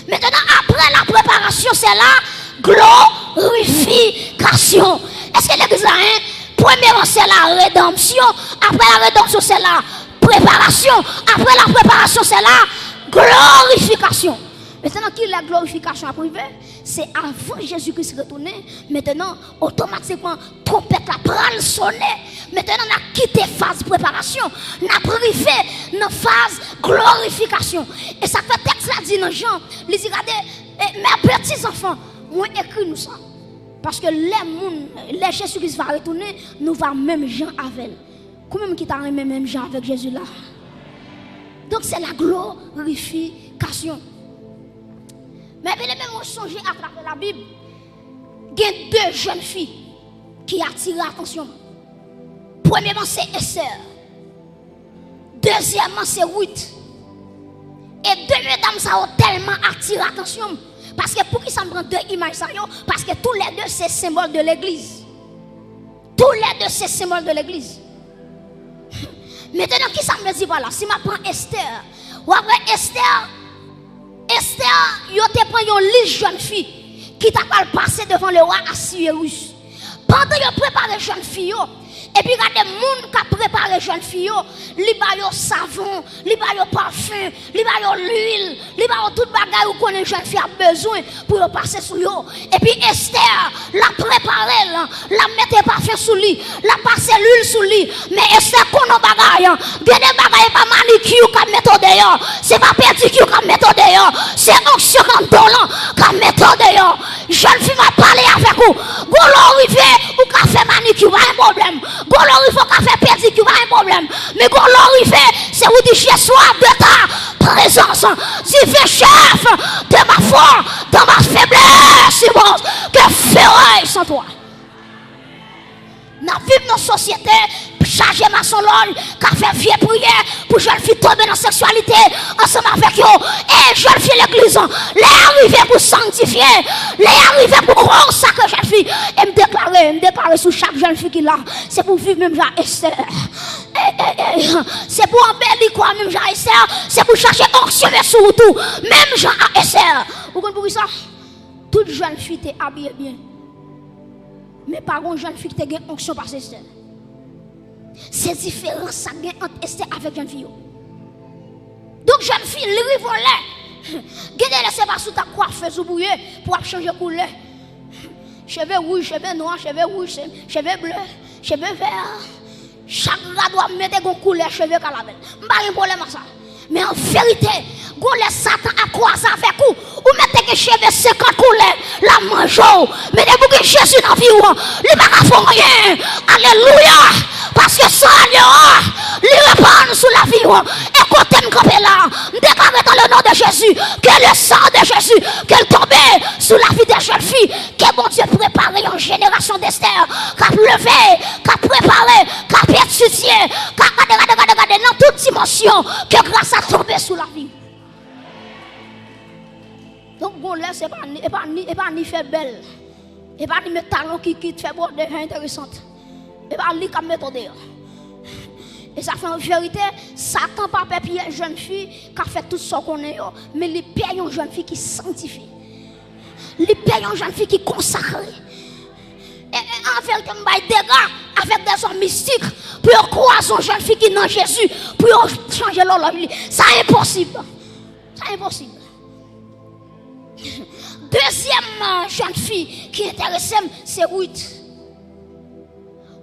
Maintenant, après la préparation, c'est la glorification. Est-ce que l'église a un? Premièrement, c'est la rédemption. Après la rédemption, c'est la préparation. Après la préparation, c'est la glorification. Maintenant, qui est la glorification à privé? C'est avant Jésus-Christ retourné. Maintenant, automatiquement, trompette la pral sonner. Maintenant, on a quitté phase préparation. On a privé dans phase glorification. Et ça fait texte là dit dans Jean. Il dit, regardez, mes petits enfants, moi écrit nous ça. Parce que les Jésus-Christ va retourner, nous va même Jean avec. Comment qui t'a même Jean avec Jésus là? Donc c'est la glorification. Mais bien même on songe à travers la Bible, il y a deux jeunes filles qui attirent l'attention. Premièrement c'est Esther. Deuxièmement c'est Ruth. Et deux mesdames ça ont tellement attiré l'attention. Parce que pour qui ça me prend deux images, parce que tous les deux c'est symbole de l'église. Tous les deux c'est symbole de l'église. Maintenant, qui ça me dit voilà? Si je prends Esther, ou après Esther, il te prend une liste jeune fille qui t'a pas passé devant le roi Assuérus. pendant que préparer jeune fille, et puis regardez monde qui a préparé jeune fille, li ba yo savon, li ba yo parfum, li ba yo l'huile, li ba yo tout bagay ou connaît jeune fille a besoin pour yo passer sur yo. Et puis Esther la préparé, la mettre parfum sous lui, la passer l'huile sous lui. Mais Esther kono bagay, des bagay pas manicure comme méthode dehors, c'est pas pédicure comme méthode dehors, c'est onction comme dolan comme méthode dehors. Jeune fille m'a parlé avec vous. Golo rivé ou ka fait manicure, pas un problème. Golo rivé ou ka fait pédicure, pas un problème. Mais golo rivé, c'est où dit j'ai soif de ta présence. Si fais chef de ma foi, dans ma faiblesse, c'est bon, que ferai sans toi. Dans la société, chargé ma son l'ol, qui fait vieux prière pour jeune fille tomber dans la sexualité, ensemble avec eux, et jeune fille l'église, les arriver pour sanctifier, les arriver pour consacrer jeune fille, et me déclarer sur chaque jeune fille qui là, c'est pour vivre même genre Esther. C'est pour embellir quoi, même genre Esther, c'est pour chercher onction sur tout, même genre Esther. Vous comprenez ça? Toute jeune fille t'est habillée bien. Mais par contre, jeune fille qui a une onction par Esther. C'est différent ça gagne entre Esther avec jeune fille. Donc jeune fille, les volets. Gardez laissez pas sous ta coiffeuse ou bouillée pour changer couleur. Cheveux rouges, cheveux noirs, cheveux rouges, cheveux bleus, cheveux verts. Chaque gars doit mettre une couleur cheveux calavelle. Pas un problème à ça. Mais en vérité, vous les Satan à croiser avec vous. Vous mettez que cheveux 50 couleurs, la mangeau. Mais dès que Jésus dans la vie, il ne va pas faire rien. Alléluia. Parce que ça, il répand sur la vie. Et quand tu me campes là, déclare dans le nom de Jésus que le sang de Jésus, qu'elle tombe sur la vie des jeunes filles, que bon Dieu prépare une génération d'Esther, qui a levé, qui a préparé, qui a étudié, qui a regardé dans toute dimension, que grâce à tomber sur la vie. Donc, bon, là, c'est pas ni fait belle, et pas ni mes talons qui te fait bon, devient intéressante. Et pas lui comme méthode. Et ça fait en vérité, Satan pas papier une jeune fille qui a fait tout ce qu'on est, mais il paye une jeune fille qui sanctifie. Il paye une jeune fille qui consacre. Et en vérité, il y a des dégâts avec des hommes mystiques pour croiser une jeune fille qui est dans Jésus, pour changer leur vie. C'est impossible. C'est impossible. Deuxième jeune fille qui intéresse, c'est Ruth.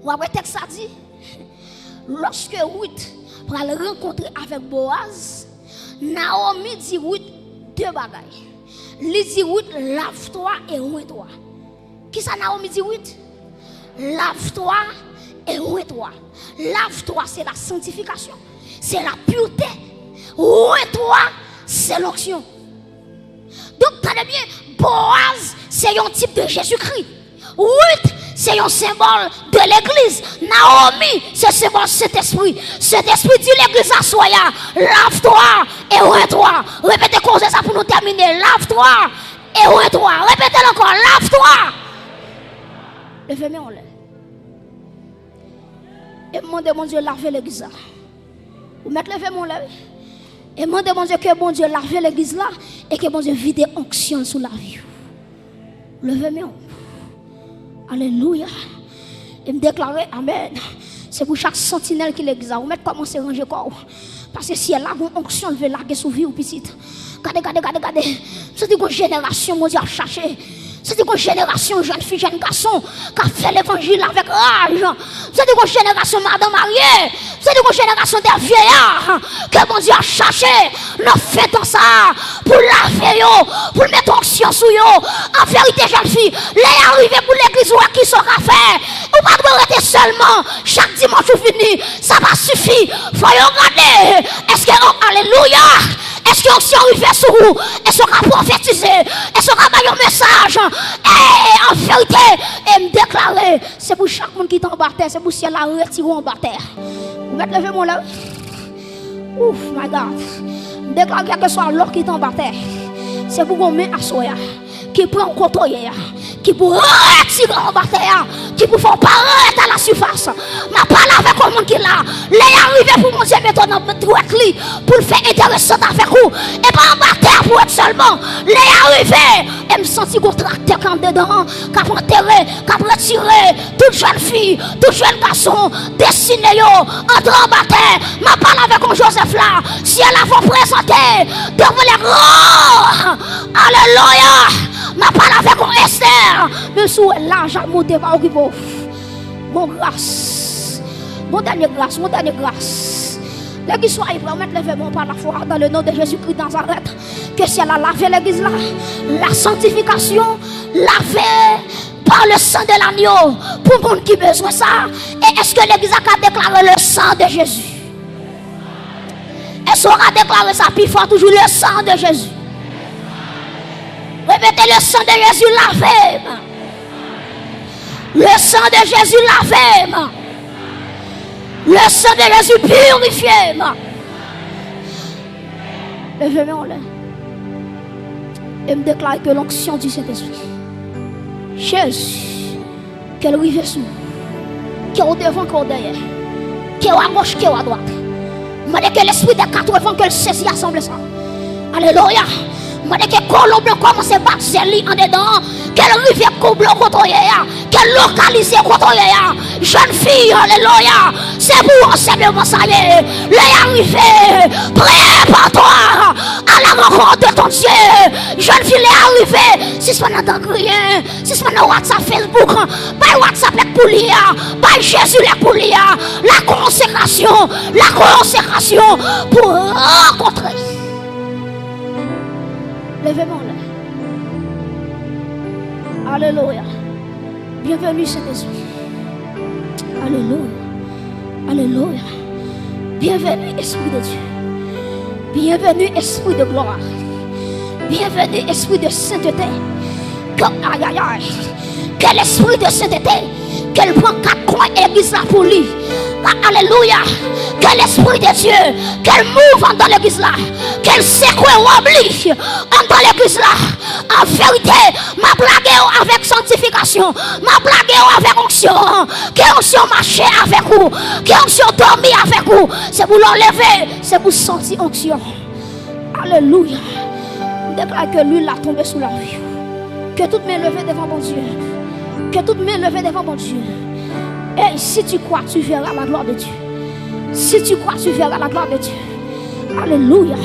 Ou après, texte ça dit, lorsque Ruth va le rencontrer avec Boaz, Naomi dit Ruth deux bagailles. Il dit Ruth, lave-toi et oins-toi. Qui ça Naomi dit Ruth? Lave-toi et oins-toi. Lave-toi, c'est la sanctification, c'est la pureté. Oins-toi, c'est l'onction. Donc, tenez bien, Boaz, c'est un type de Jésus-Christ. Ruth, c'est un symbole de l'église. Naomi, c'est un symbole de cet esprit. Cet esprit dit l'église à soi, lave-toi et oins-toi. Répétez comme ça pour nous terminer. Lave-toi et oins-toi. Répétez encore, lave-toi. Levez-moi en l'air. Et demandez mon Dieu laver l'église là. Vous mettez levez-moi en l'air. Et demandez mon Dieu que bon Dieu lave l'église là et que bon Dieu vide onction sur la vie. Levez-moi. Alléluia. Et me déclarer Amen. C'est pour chaque sentinelle qui l'exerce. Vous mettez commencer à ranger corps. Parce que si elle a une onction, elle veut larguer sous vie ou petite. Regardez. C'est une génération, mon Dieu, à chercher. C'est une génération, jeune fille, jeune garçon, qui a fait l'évangile avec rage. C'est une génération, madame mariée. C'est une génération des vieillards que mon Dieu a cherché. Nous faisons ça pour laver, pour mettre onction sur eux. En vérité, jeune fille, les arrivés pour l'église ou à qui sont fait. Ou pas de rester seulement chaque dimanche ou fini. Ça va suffire. Faut regarder. Est-ce que, alléluia. Est-ce que si on arrive sur vous, est-ce qu'on va prophétiser, est-ce qu'on va faire un message, et en vérité, et me déclarer, c'est pour chaque monde qui est en bas terre, c'est pour si elle a retiré en bas terre. Vous mettez lever mon là. Ouf, my God. Déclarer quel que soit l'or qui est en bas terre, c'est pour qu'on met à soya. qui prend côté, qui pour retirer en bas terre, qui pour faire paraître à la surface. Ma parole avec le monde qui là, les arriver pour mon Dieu mettre dans droite li pour le faire intéressant avec vous et pas en bas terre pour être seulement les arriver et me sentir qu'on tracteur quand dedans, qu'à enterrer, qu'à retirer toute jeune fille, tout jeune garçon destiné yo entre en bas terre. Ma parole avec un Joseph là, si elle a vous présenter devant les grands, alléluia. Ma parole avec un Esther, même si l'argent monté par qui pauvre. Mon grâce, mon dernier grâce, mon dernier grâce. L'église soit promettre lever mon par la foi dans le nom de Jésus-Christ Nazareth. Que si elle a lavé l'église là, la sanctification, lavé par le sang de l'agneau, pour le monde qui a besoin de ça. Et est-ce que l'église a déclaré le sang de Jésus? Est-ce qu'on a déclaré ça plus fort toujours le sang de Jésus? Répétez le sang de Jésus lavé. Le sang de Jésus lavé. Le sang de Jésus purifié. Levez-moi là. Et me déclare que l'onction du Saint-Esprit, Jésus, qu'elle rive sous, qu'elle est au devant, qu'elle est derrière, qu'elle est à gauche, qu'elle est à droite. Je dis que l'esprit des 80 qu'elle saisit assemble ça. Alléluia. Je dis que Colombe commence à battre en dedans, qu'elle rivière Colombe contre qu'elle localise contre jeune fille, alléluia. C'est pour enseignement ça y est. Les arrivés, prépare-toi à la rencontre de ton Dieu. Jeune fille, les arrivés, si ce n'est pas dans rien, si ce n'est pas WhatsApp, Facebook, pas WhatsApp pour lire, pas Jésus pour lire, la consécration pour rencontrer. Levez-moi là. Alléluia. Bienvenue Saint-Esprit. Alléluia. Alléluia. Bienvenue Esprit de Dieu. Bienvenue Esprit de gloire. Bienvenue Esprit de sainteté. Aïe aïe aïe. Quel esprit de sainteté. Qu'elle prend 4 coins église là pour lui. Alléluia. Quel esprit de Dieu. Qu'elle mouve dans l'église là. Qu'elle secoue ou oublie dans l'église là. En vérité, ma blague avec sanctification. Ma blague avec onction. Que onction marcher avec vous. Que onction dormir avec vous. C'est pour l'enlever. C'est pour sentir onction. Alléluia. Déclare que l'huile a tombé sous la vie. Que toute main levée devant mon Dieu. Que toute main levée devant mon Dieu. Et si tu crois, tu verras la gloire de Dieu. Si tu crois, tu verras la gloire de Dieu. Alléluia.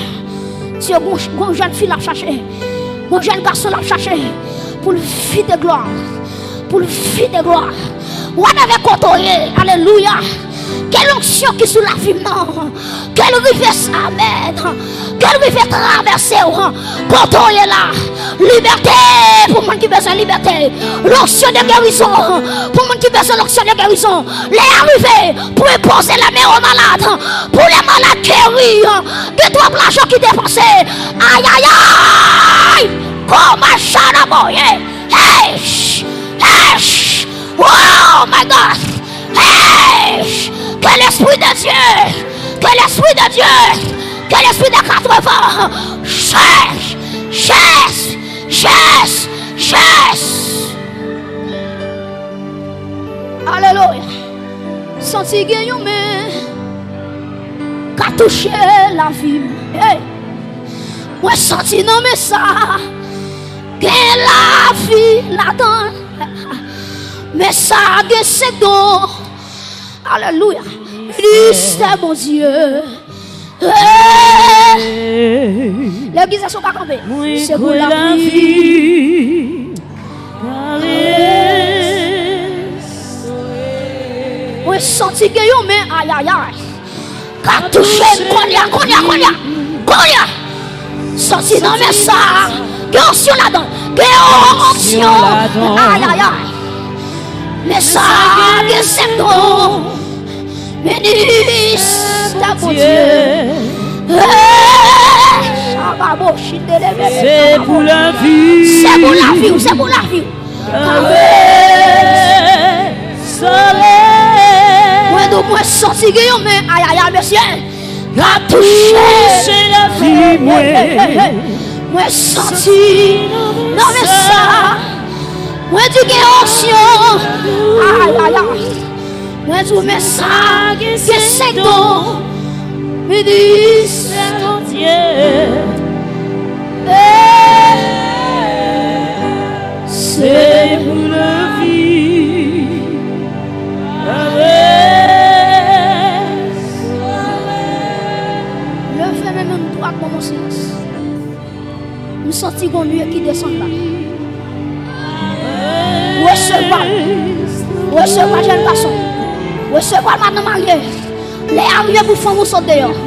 Tu es une jeune fille à chercher. Un jeune garçon à chercher. Pour le vie de gloire. Pour le vie de gloire. Ou avec côtoyé. Alléluia. Quelle onction qui est sous la vie, non. Quelle rivière, amen. Quelle rivière traverser. Côtoyé là. Liberté pour moi qui besoin de liberté. L'onction de guérison pour moi qui besoin de l'onction de guérison. Les arrivés pour imposer la main aux malades. Pour les malades guéris. De toi l'argent qui dépensait. Aïe aïe aïe. Comme un chat à moyen. Hey. Hey. Oh my God. Hey. Quel esprit de Dieu. Quel esprit de Dieu. Quel esprit de 80. Cherche. Cherche. Cherche, cherche. Alléluia. Senti gagnant mais qu'a touché la vie. Hey. Moi senti non mais ça. Que la vie là-dedans. Mais ça que c'est donc. Alléluia. C'est mon Dieu. L'église ne sont pas campées. C'est pour la vie. Oui, senti que yo mais aïe aïe aïe. Qu'a touché konya. Senti non mais ça. Que onction là-dedans. Que onction. Aïe aïe aïe. Mais ça que c'est donc. Bénisse ta mon Dieu. C'est pour la vie. C'est pour la vie. C'est pour la vie. Moi sorti mais aïe aïe aïe monsieur. A touché la vie. Moi sorti Non mais ça. Moi tu gagne option. Aïe aïe aïe. Moi tu mets ça. Que c'est donc. Me dis c'est ton Dieu. C'est pour la vie. Levez même une droite dans mon silence. Je me sens qu'on nuit qui descend là. Recevoir jeune garçon. Recevoir madame mariée. Les arrivés pour faire vous sauter dehors.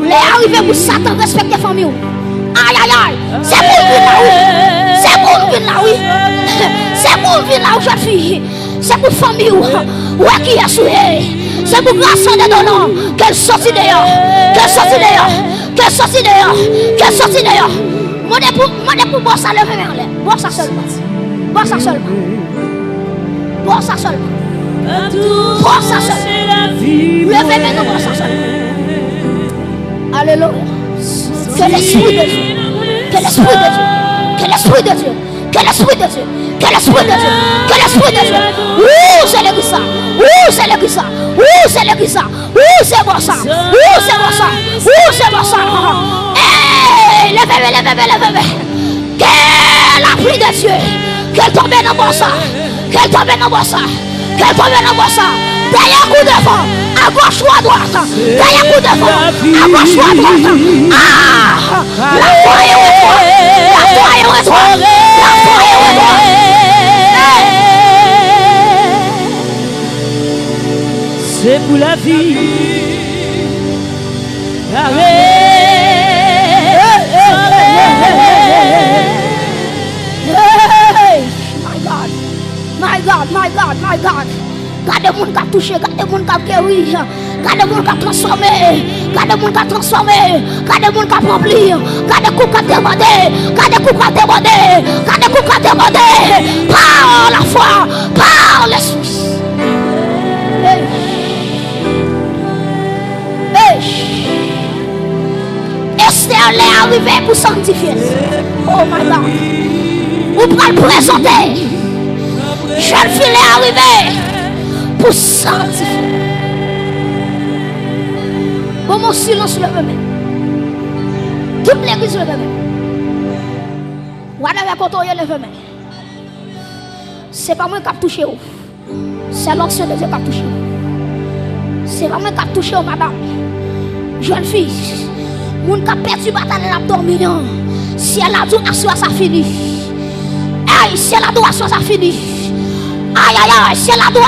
Les arrivés pour Satan respecter la famille. Aïe aïe aïe. C'est pour vivre là oui. C'est pour vivre là oui. C'est pour vivre là où jeune fille. C'est pour famille ouais qui est souillée. C'est pour grâce de donnant qu'elle sortit dehors. Qu'elle sortit dehors. Qu'elle sortit dehors. Qu'elle sortit dehors. Moi pour boire ça lever en l'air. Boire ça seulement. Boire ça seulement. Boire ça seulement. Boire ça seulement. Levez maintenant boire ça seulement. Alléluia. Que l'esprit de Dieu. Que l'esprit de Dieu. Que l'esprit de Dieu. Que l'esprit de Dieu. Que l'esprit de Dieu. Que l'esprit de Dieu. Ouh, c'est l'église ça. Ouh, c'est l'église ça. Ouh, c'est l'église ça. Ouh, c'est bon ça. Ouh, c'est bon ça. Ouh, c'est bon ça. Hey, levez. Que la pluie de Dieu. Qu'elle tombe dans bon ça. Qu'elle tombe dans bon ça. Qu'elle tombe dans bon ça. Derrière coup de vent. À gauche ou à droite. Derrière coup de vent. À gauche ou à droite. Ah, la foi est au retour. La foi est au retour. La foi est au retour. C'est pour la vie. My God. Gardez mon qui a touché, gardez mon qui a guéri, gardez mon qui a transformé, gardez mon qui a transformé, gardez mon qui a rempli, gardez coup qui a demandé, gardez coup qui a demandé, gardez coup qui a demandé, par la foi, par l'esprit. Esther est arrivée pour sanctifier. Oh my God. Vous pouvez le présenter. Jeune fille est arrivée pour sanctifier. Bon, mon silence le même. Toute l'église le même. Voilà la côté le même. C'est pas moi qui a touché. C'est l'onction de Dieu qui a touché. C'est pas moi qui a touché, madame. Jeune fille. Moun qui a perdu bataille dans l'abdomen. Si elle a dit ça fini. Aïe, si elle a dit ça fini. Aïe, aïe, aïe, si elle a dit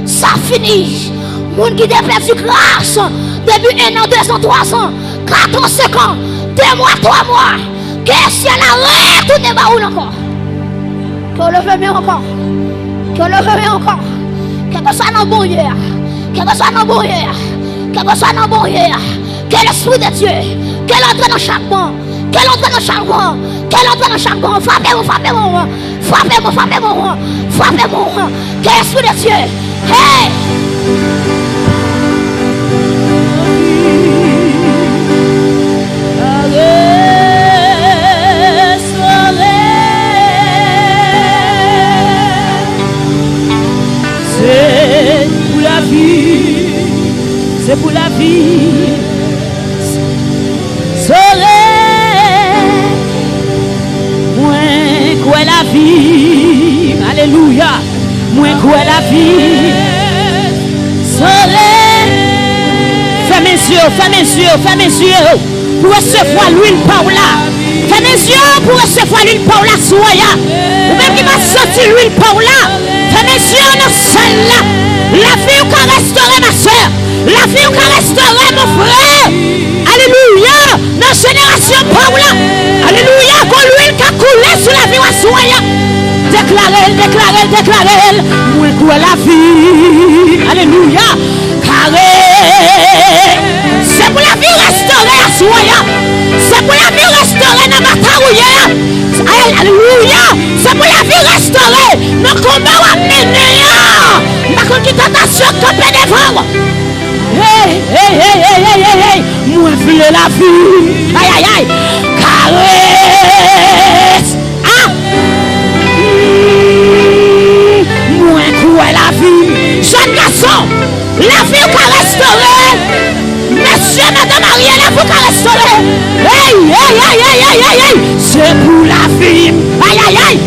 ça fini. Moun qui a perdu grâce. Depuis 1 an, 2 ans, 3 ans, 4 ans, 5 ans, 2 mois, 3 mois. Que si elle a retourné baoul encore. Que le veut bien encore. Que le veut bien encore. Que soit dans bon hier. Que soit dans bon hier. Que soit dans bon hier. Que l'esprit de Dieu. Qu'elle entre dans chaque banc. Qu'elle entre dans chaque banc. Qu'elle entre dans chaque banc. Frappez-moi. Que l'esprit de Dieu. Hey! C'est pour la vie. Soleil, moi quoi la vie. Alléluia. Moi quoi la vie. Soleil. Fais mes yeux. Pour recevoir l'huile par là. Fais mes yeux pour recevoir l'huile par là. Soya. Ou même qui m'a sorti l'huile par là. Fais mes yeux dans celle-là. La vie qui restaurer ma soeur. La vie qui restaurer mon frère. Alléluia. Dans la génération Paula. Alléluia. Quand l'huile qui a coulé sur la vie à soya. Déclarez. Moi quoi la vie. Alléluia. Carré. C'est pour la vie restaurée à soya. C'est pour la vie restaurée dans ma tarouille. Alléluia. C'est pour la vie restaurée. Dans le combat à mener. Par contre, qui tentation camper devant. Hey. Moi, vile la vie. Aïe. Caresse. Ah. garçon, la vie qu'a restauré. Monsieur, madame Ariel, la vie qu'a restauré. Hey, hey, hey, hey, hey, hey, hey. C'est pour la vie. Aïe, aïe, aïe.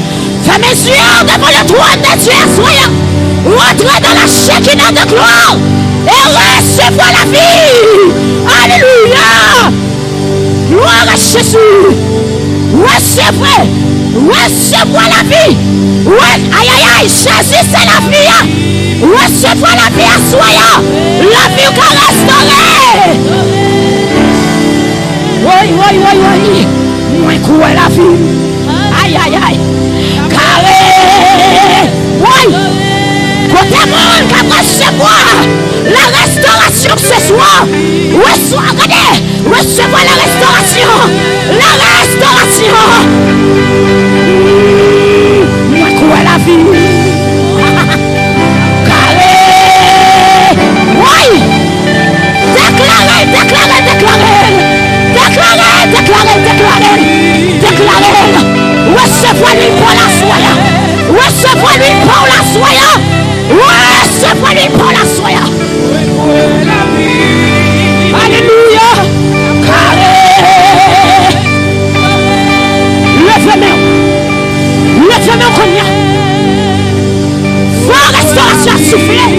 Fais mes yeux devant le trône de Dieu, soyons. Rentrez dans la Shekinah de gloire et recevez la vie. Alléluia. Gloire à Jésus. Recevez. Recevez la vie. Aïe, aïe, aïe. Saisissez la vie. Recevez la vie à soyons. La vie qui a restauré. Oui, oui, oui, oui. Moi, quoi la vie. Aïe, aïe, aïe. Carré. Oui. Côté monde qui a recevoir la restauration ce soir. Regardez. Recevez la restauration. La restauration. Moi, quoi la vie. Carré. Oui. Déclarez, déclarez, déclarez. Déclarez, déclarez, déclarez. Déclarez. Recevez-lui pour la soya. Recevez-lui pour la soya. Recevez-lui pour la soya. Alléluia. Carré. Levez-moi. Levez-moi comme ça. Faut restauration souffler.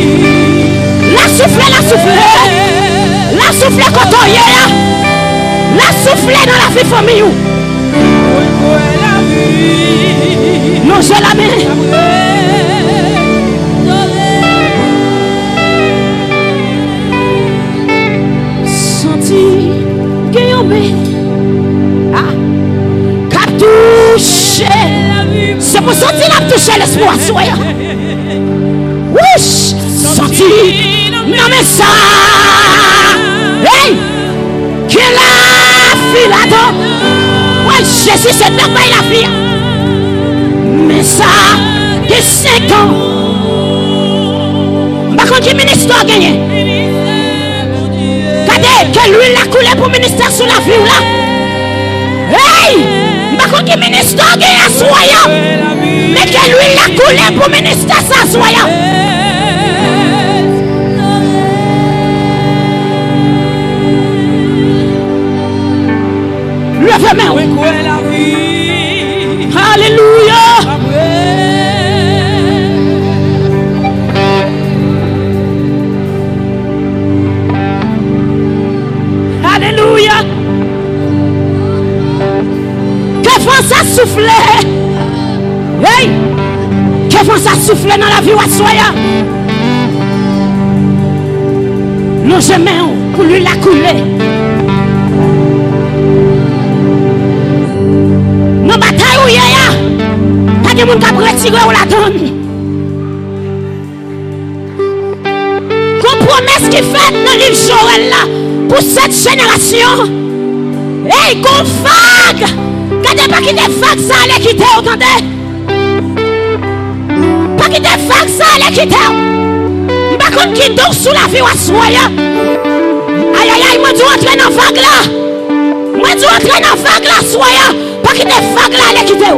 La souffler, la souffler. La souffler quand on y est là. La souffler dans la vie famille. Non, je la mets. Senti Guillaume. Ah, cap touché. C'est pour sentir la toucher l'espoir. Soyez. Ouch, senti. Non mais ça. Hey, qui la fille là-dedans. Ouais, Jésus c'est d'abord la fille. Mais ça, il y a 5 ans. Par contre, le ministère a gagné. Regardez, que l'huile a coulé pour le ministère sous la vie là. Hey! Par contre, le ministère a gagné à soyant. Mais que l'huile a coulé pour le ministère sans soyant. Levez-moi. Alléluia. Alléluia. Que vent ça souffler. Hey. Que vent ça souffler dans la vie à soya. Nous jamais pour lui la couler. Nos batailles où il y a. Pas de monde qui a retiré ou la donne. Qu'on promesse qui fait dans l'île Joël là pour cette génération. Hey, qu'on vague. Quand pas qui des vagues ça allait quitter, entendez? Pas qui des vagues ça allait quitter. Pas contre qui dort sous la vie ou à soya. Aïe aïe aïe, moi tu entres dans vague là. Moi tu entres dans vague là, soya. Pas qui des vagues là allait quitter.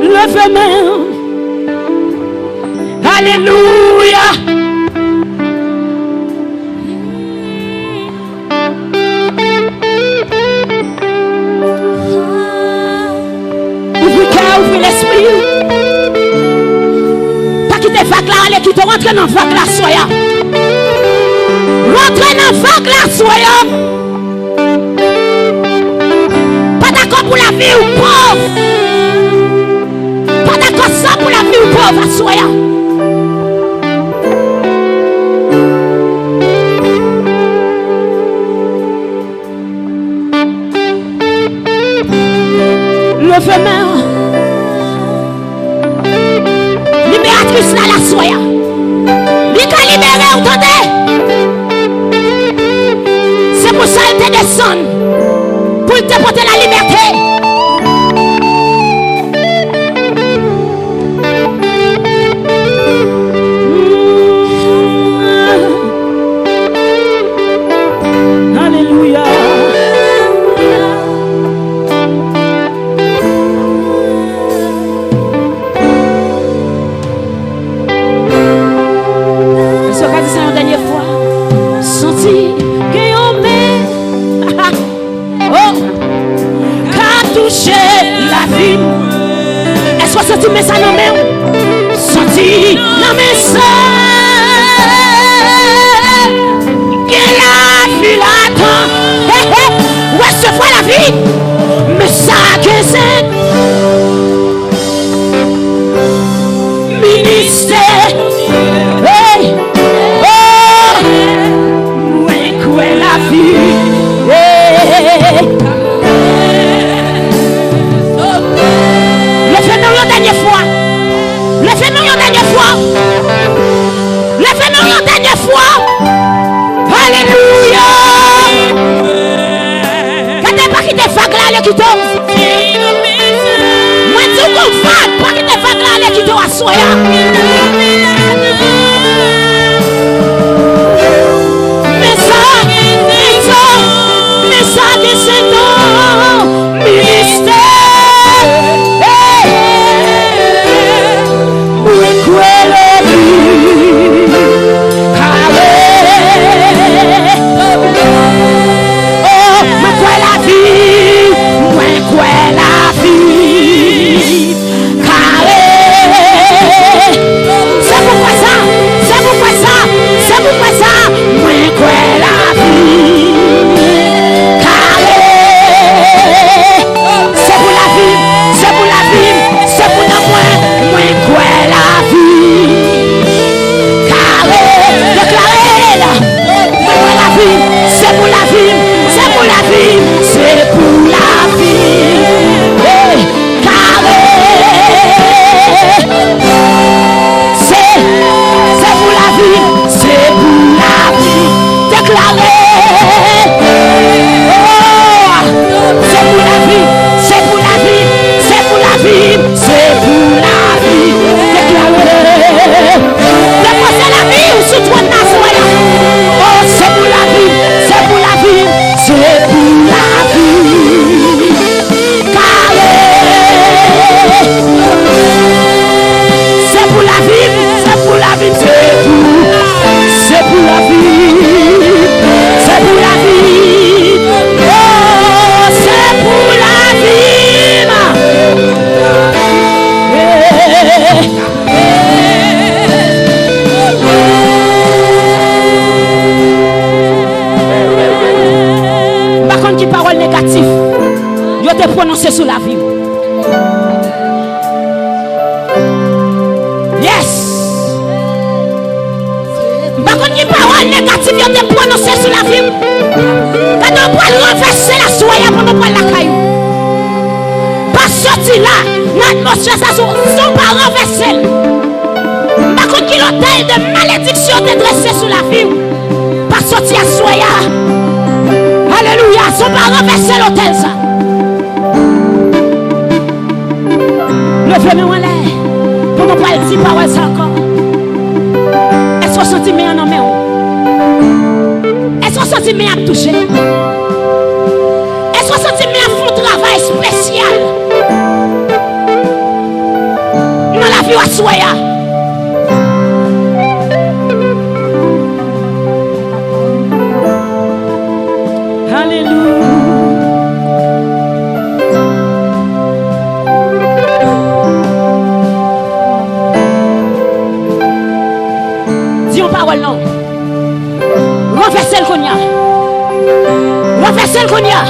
Levez-moi. Alléluia. Ouvrez l'esprit. Pas quitter vague là, allez quitter, rentrez dans vague là, soya. Rentrez dans vague là, soya. Pas d'accord pour la vie ou pauvre. Pas d'accord ça pour la vie ou pauvre, soya. Levez-moi. Libératrice là la soya. Lui qui libéré, entendez? C'est pour ça qu'il te descend. Pour te porter la liberté. Alléluia. senti mais ça non même. Senti non mais ça. Quelle la vie l'attend. Recevoir la vie. Mais ça que c'est. Ministère. Hey. Oh. Ouais, quoi la vie. Hey. La dernière fois. Levez-nous la dernière fois. Levez-nous la dernière fois. Alléluia. Quand t'es pas qui te vague là, le qui tombe. Moi, tu comprends pas qui te vague là, le qui tombe à soya. Mais ça, qui c'est ton ministère. Prononcer sur la vie. Yes. Par contre, les paroles négatives ont été prononcées sur la vie. Quand on peut renverser la soya pour nous prendre la caillou. Pas sortir là, l'atmosphère, ça sont pas renversés. Par contre, l'hôtel de malédiction est dressé sur la vie. Pas sortir à soya. Alléluia, ils sont pas renversés l'hôtel ça. Levez-moi en l'air. Pour nous pas dire parole ça encore. Est-ce qu'on sentit mes en main? Est-ce qu'on sentit mes à toucher? Est-ce qu'on sentit mes à faire un travail spécial? Dans la vie à soya. Alléluia. Parole non. Renversez le cognac. Renversez le cognac.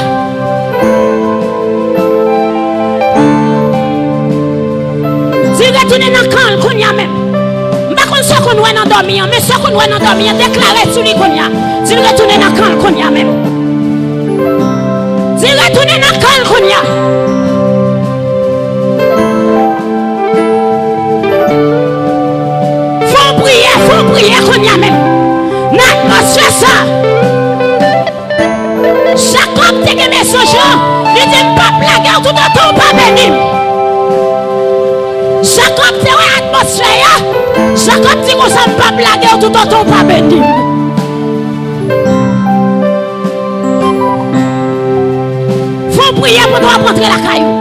Si retournez dans le camp, le cognac même. Pas comme ça qu'on voit dans dormir, mais ça qu'on voit dans dormir, déclaré sur le cognac. Si retournez dans le camp, le cognac même. Si retournez dans le camp, le cognac. Faut prier qu'on y a même. N'atmosphère ça. Jacob te gagné son gens. Il dit pas blaguer tout le temps pas béni. Jacob te ouais atmosphère. Jacob dit qu'on s'en pas blaguer tout le temps pas béni. Faut prier pour nous rentrer la caillou.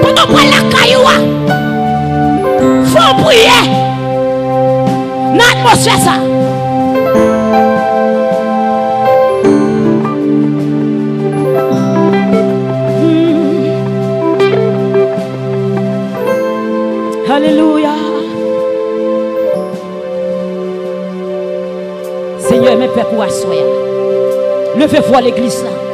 Pour nous prendre la caillou. Faut prier. L'atmosphère ça. soya. Levez-vous à l'église là.